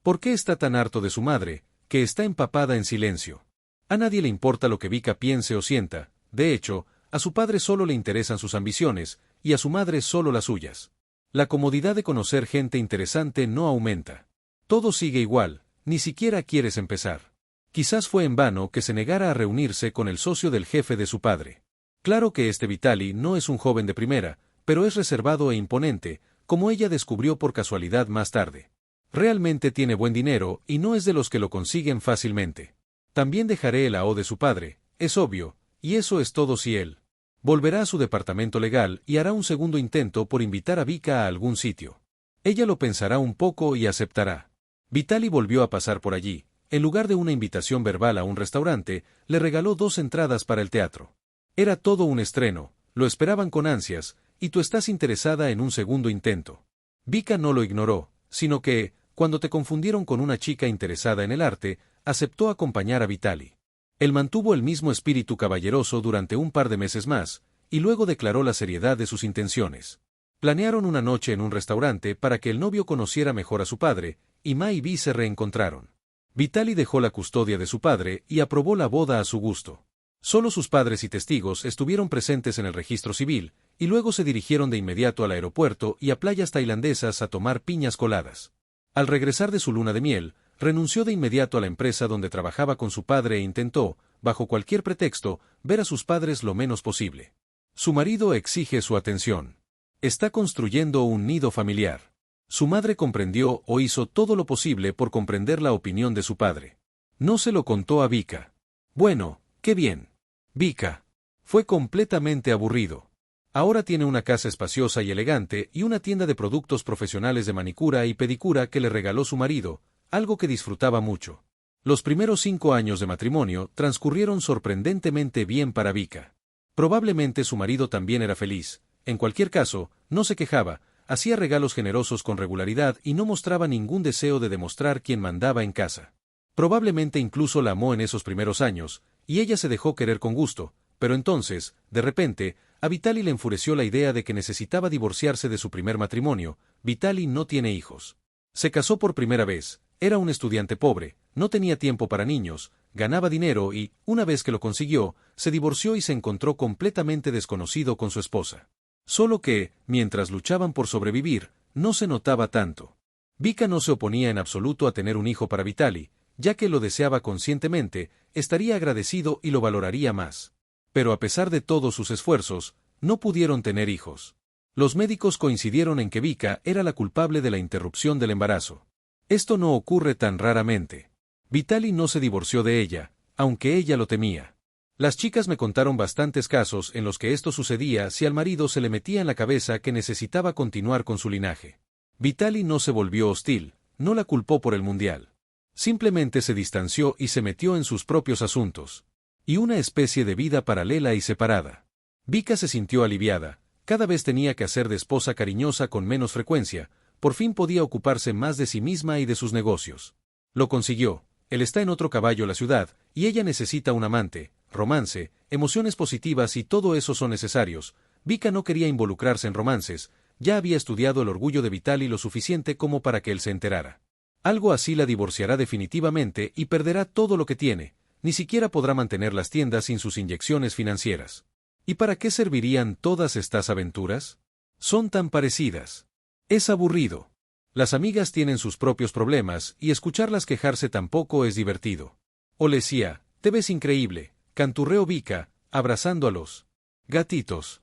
¿Por qué está tan harto de su madre, que está empapada en silencio? A nadie le importa lo que Vika piense o sienta, de hecho, a su padre solo le interesan sus ambiciones, y a su madre solo las suyas. La comodidad de conocer gente interesante no aumenta. Todo sigue igual, ni siquiera quieres empezar. Quizás fue en vano que se negara a reunirse con el socio del jefe de su padre. Claro que este Vitali no es un joven de primera, pero es reservado e imponente, como ella descubrió por casualidad más tarde. Realmente tiene buen dinero y no es de los que lo consiguen fácilmente. También dejaré el AO de su padre, es obvio, y eso es todo si él volverá a su departamento legal y hará un segundo intento por invitar a Vika a algún sitio. Ella lo pensará un poco y aceptará. Vitali volvió a pasar por allí. En lugar de una invitación verbal a un restaurante, le regaló 2 entradas para el teatro. Era todo un estreno, lo esperaban con ansias, y tú estás interesada en un segundo intento. Vika no lo ignoró, sino que, cuando te confundieron con una chica interesada en el arte, aceptó acompañar a Vitali. Él mantuvo el mismo espíritu caballeroso durante un par de meses más, y luego declaró la seriedad de sus intenciones. Planearon una noche en un restaurante para que el novio conociera mejor a su padre, y Ma y Vi se reencontraron. Vitali dejó la custodia de su padre y aprobó la boda a su gusto. Solo sus padres y testigos estuvieron presentes en el registro civil, y luego se dirigieron de inmediato al aeropuerto y a playas tailandesas a tomar piñas coladas. Al regresar de su luna de miel, renunció de inmediato a la empresa donde trabajaba con su padre e intentó, bajo cualquier pretexto, ver a sus padres lo menos posible. Su marido exige su atención. Está construyendo un nido familiar. Su madre comprendió o hizo todo lo posible por comprender la opinión de su padre. No se lo contó a Vika. Bueno, qué bien. Vika. Fue completamente aburrido. Ahora tiene una casa espaciosa y elegante y una tienda de productos profesionales de manicura y pedicura que le regaló su marido, algo que disfrutaba mucho. Los primeros 5 años de matrimonio transcurrieron sorprendentemente bien para Vika. Probablemente su marido también era feliz. En cualquier caso, no se quejaba, hacía regalos generosos con regularidad y no mostraba ningún deseo de demostrar quién mandaba en casa. Probablemente incluso la amó en esos primeros años, y ella se dejó querer con gusto, pero entonces, de repente, a Vitali le enfureció la idea de que necesitaba divorciarse de su primer matrimonio. Vitali no tiene hijos. Se casó por primera vez, era un estudiante pobre, no tenía tiempo para niños, ganaba dinero y, una vez que lo consiguió, se divorció y se encontró completamente desconocido con su esposa. Solo que, mientras luchaban por sobrevivir, no se notaba tanto. Vika no se oponía en absoluto a tener un hijo para Vitali, ya que lo deseaba conscientemente, estaría agradecido y lo valoraría más. Pero a pesar de todos sus esfuerzos, no pudieron tener hijos. Los médicos coincidieron en que Vika era la culpable de la interrupción del embarazo. Esto no ocurre tan raramente. Vitali no se divorció de ella, aunque ella lo temía. Las chicas me contaron bastantes casos en los que esto sucedía si al marido se le metía en la cabeza que necesitaba continuar con su linaje. Vitali no se volvió hostil, no la culpó por el mundial. Simplemente se distanció y se metió en sus propios asuntos. Y una especie de vida paralela y separada. Vika se sintió aliviada, cada vez tenía que hacer de esposa cariñosa con menos frecuencia, por fin podía ocuparse más de sí misma y de sus negocios. Lo consiguió, él está en otro caballo la ciudad, y ella necesita un amante, romance, emociones positivas y todo eso son necesarios. Vika no quería involucrarse en romances, ya había estudiado el orgullo de Vitali lo suficiente como para que él se enterara. Algo así la divorciará definitivamente y perderá todo lo que tiene, ni siquiera podrá mantener las tiendas sin sus inyecciones financieras. ¿Y para qué servirían todas estas aventuras? Son tan parecidas. Es aburrido. Las amigas tienen sus propios problemas y escucharlas quejarse tampoco es divertido. Olesia, te ves increíble, canturreó Vika, abrazando a los gatitos.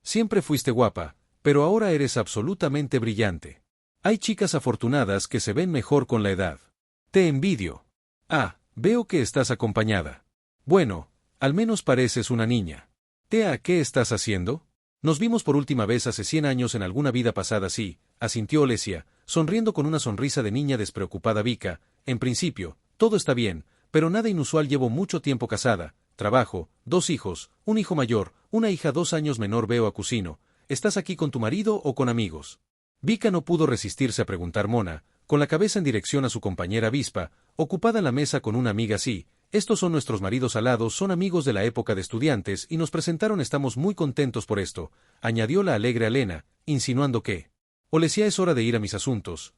Siempre fuiste guapa, pero ahora eres absolutamente brillante. Hay chicas afortunadas que se ven mejor con la edad. Te envidio. Ah, veo que estás acompañada. Bueno, al menos pareces una niña. Tea, ¿qué estás haciendo? Nos vimos por última vez hace 100 años en alguna vida pasada, sí, asintió Olesia, sonriendo con una sonrisa de niña despreocupada. Vika, en principio, todo está bien, pero nada inusual. Llevo mucho tiempo casada, trabajo, 2 hijos, un hijo mayor, una hija 2 años menor. Veo a Cusino. ¿Estás aquí con tu marido o con amigos? Vika no pudo resistirse a preguntar. Mona, con la cabeza en dirección a su compañera Vispa, ocupada en la mesa con una amiga. Sí, estos son nuestros maridos alados, son amigos de la época de estudiantes y nos presentaron. Estamos muy contentos por esto, añadió la alegre Alena, insinuando que Olesia es hora de ir a mis asuntos,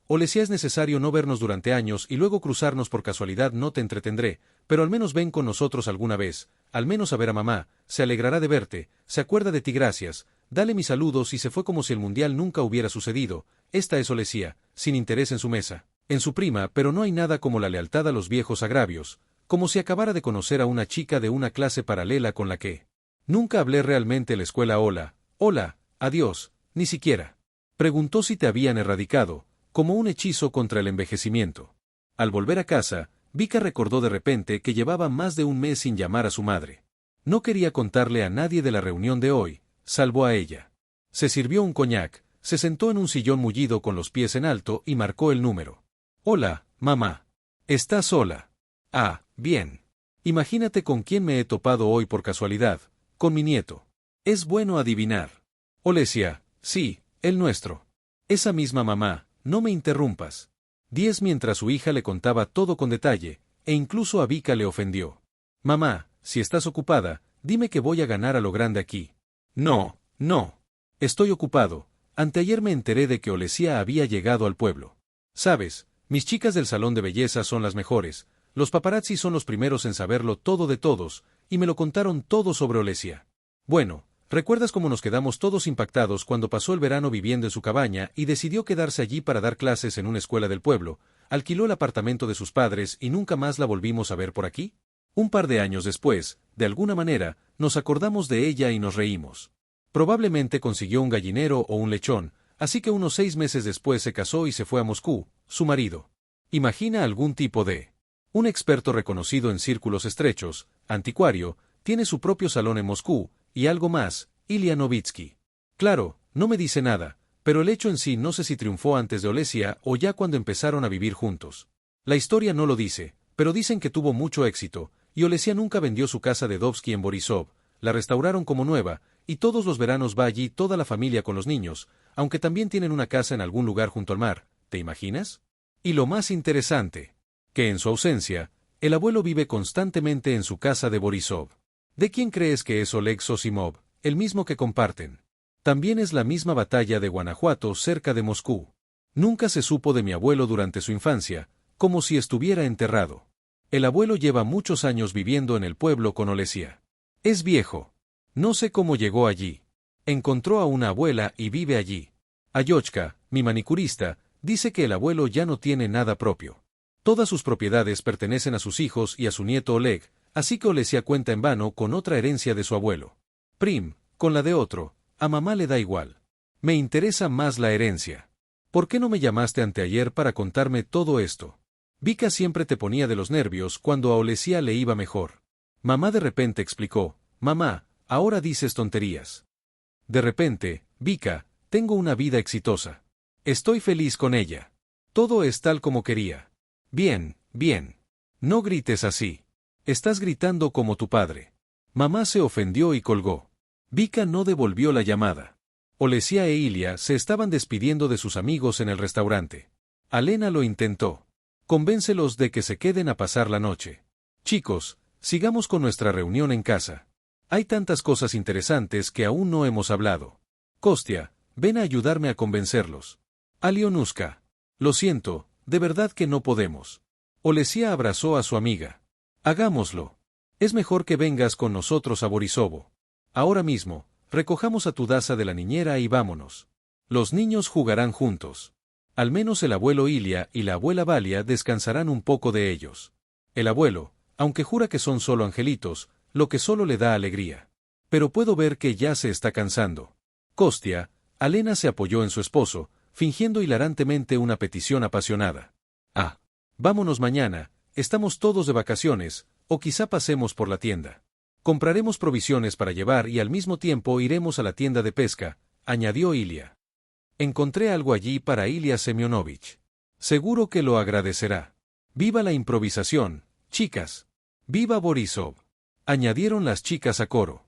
Olesia es necesario no vernos durante años y luego cruzarnos por casualidad. No te entretendré, pero al menos ven con nosotros alguna vez, al menos a ver a mamá, se alegrará de verte, se acuerda de ti. Gracias, dale mis saludos. Y se fue como si el mundial nunca hubiera sucedido. Esta es Olesia, sin interés en su mesa, en su prima, pero no hay nada como la lealtad a los viejos agravios, como si acabara de conocer a una chica de una clase paralela con la que nunca hablé realmente en la escuela. Hola, adiós, ni siquiera. Preguntó si te habían erradicado, como un hechizo contra el envejecimiento. Al volver a casa, Vika recordó de repente que llevaba más de un mes sin llamar a su madre. No quería contarle a nadie de la reunión de hoy, salvo a ella. Se sirvió un coñac, se sentó en un sillón mullido con los pies en alto y marcó el número. Hola, mamá. ¿Estás sola? Ah, bien. Imagínate con quién me he topado hoy por casualidad, con mi nieto. Es bueno adivinar. Olesia, sí, el nuestro. Esa misma mamá, no me interrumpas. 10 mientras su hija le contaba todo con detalle, e incluso a Vika le ofendió. Mamá, si estás ocupada, dime que voy a ganar a lo grande aquí. No. Estoy ocupado. Anteayer me enteré de que Olesia había llegado al pueblo. Sabes, mis chicas del salón de belleza son las mejores, los paparazzi son los primeros en saberlo todo de todos, y me lo contaron todo sobre Olesia. Bueno, ¿recuerdas cómo nos quedamos todos impactados cuando pasó el verano viviendo en su cabaña y decidió quedarse allí para dar clases en una escuela del pueblo? Alquiló el apartamento de sus padres y nunca más la volvimos a ver por aquí. Un par de años después, de alguna manera, nos acordamos de ella y nos reímos. Probablemente consiguió un gallinero o un lechón, así que unos 6 meses después se casó y se fue a Moscú, su marido. Imagina algún tipo de un experto reconocido en círculos estrechos, anticuario, tiene su propio salón en Moscú, y algo más, Ilya Novitsky. Claro, no me dice nada, pero el hecho en sí no sé si triunfó antes de Olesia o ya cuando empezaron a vivir juntos. La historia no lo dice, pero dicen que tuvo mucho éxito, y Olesia nunca vendió su casa de Dovsky en Borisov, la restauraron como nueva, y todos los veranos va allí toda la familia con los niños, aunque también tienen una casa en algún lugar junto al mar, ¿te imaginas? Y lo más interesante, que en su ausencia, el abuelo vive constantemente en su casa de Borisov. ¿De quién crees que es Oleg Zosimov, el mismo que comparten? También es la misma batalla de Guanajuato cerca de Moscú. Nunca se supo de mi abuelo durante su infancia, como si estuviera enterrado. El abuelo lleva muchos años viviendo en el pueblo con Olesia. Es viejo. No sé cómo llegó allí. Encontró a una abuela y vive allí. Ayochka, mi manicurista, dice que el abuelo ya no tiene nada propio. Todas sus propiedades pertenecen a sus hijos y a su nieto Oleg, así que Olesia cuenta en vano con otra herencia de su abuelo. Prim, con la de otro, a mamá le da igual. Me interesa más la herencia. ¿Por qué no me llamaste anteayer para contarme todo esto? Vika siempre te ponía de los nervios cuando a Olesia le iba mejor. Mamá de repente explicó, mamá, ahora dices tonterías. De repente, Vika, tengo una vida exitosa. Estoy feliz con ella. Todo es tal como quería. Bien, bien. No grites así. Estás gritando como tu padre. Mamá se ofendió y colgó. Vika no devolvió la llamada. Olesia e Ilya se estaban despidiendo de sus amigos en el restaurante. Alena lo intentó. Convéncelos de que se queden a pasar la noche. Chicos, sigamos con nuestra reunión en casa. Hay tantas cosas interesantes que aún no hemos hablado. Kostia, ven a ayudarme a convencerlos. Alionuska. Lo siento, de verdad que no podemos. Olesia abrazó a su amiga. Hagámoslo. Es mejor que vengas con nosotros a Borisovo. Ahora mismo, recojamos a tu daza de la niñera y vámonos. Los niños jugarán juntos. Al menos el abuelo Ilya y la abuela Valia descansarán un poco de ellos. El abuelo, aunque jura que son solo angelitos, lo que solo le da alegría. Pero puedo ver que ya se está cansando. Kostia, Alena se apoyó en su esposo, fingiendo hilarantemente una petición apasionada. Ah, vámonos mañana, estamos todos de vacaciones, o quizá pasemos por la tienda. Compraremos provisiones para llevar y al mismo tiempo iremos a la tienda de pesca, añadió Ilya. Encontré algo allí para Ilya Semyonovich. Seguro que lo agradecerá. ¡Viva la improvisación, chicas! ¡Viva Borisov! Añadieron las chicas a coro.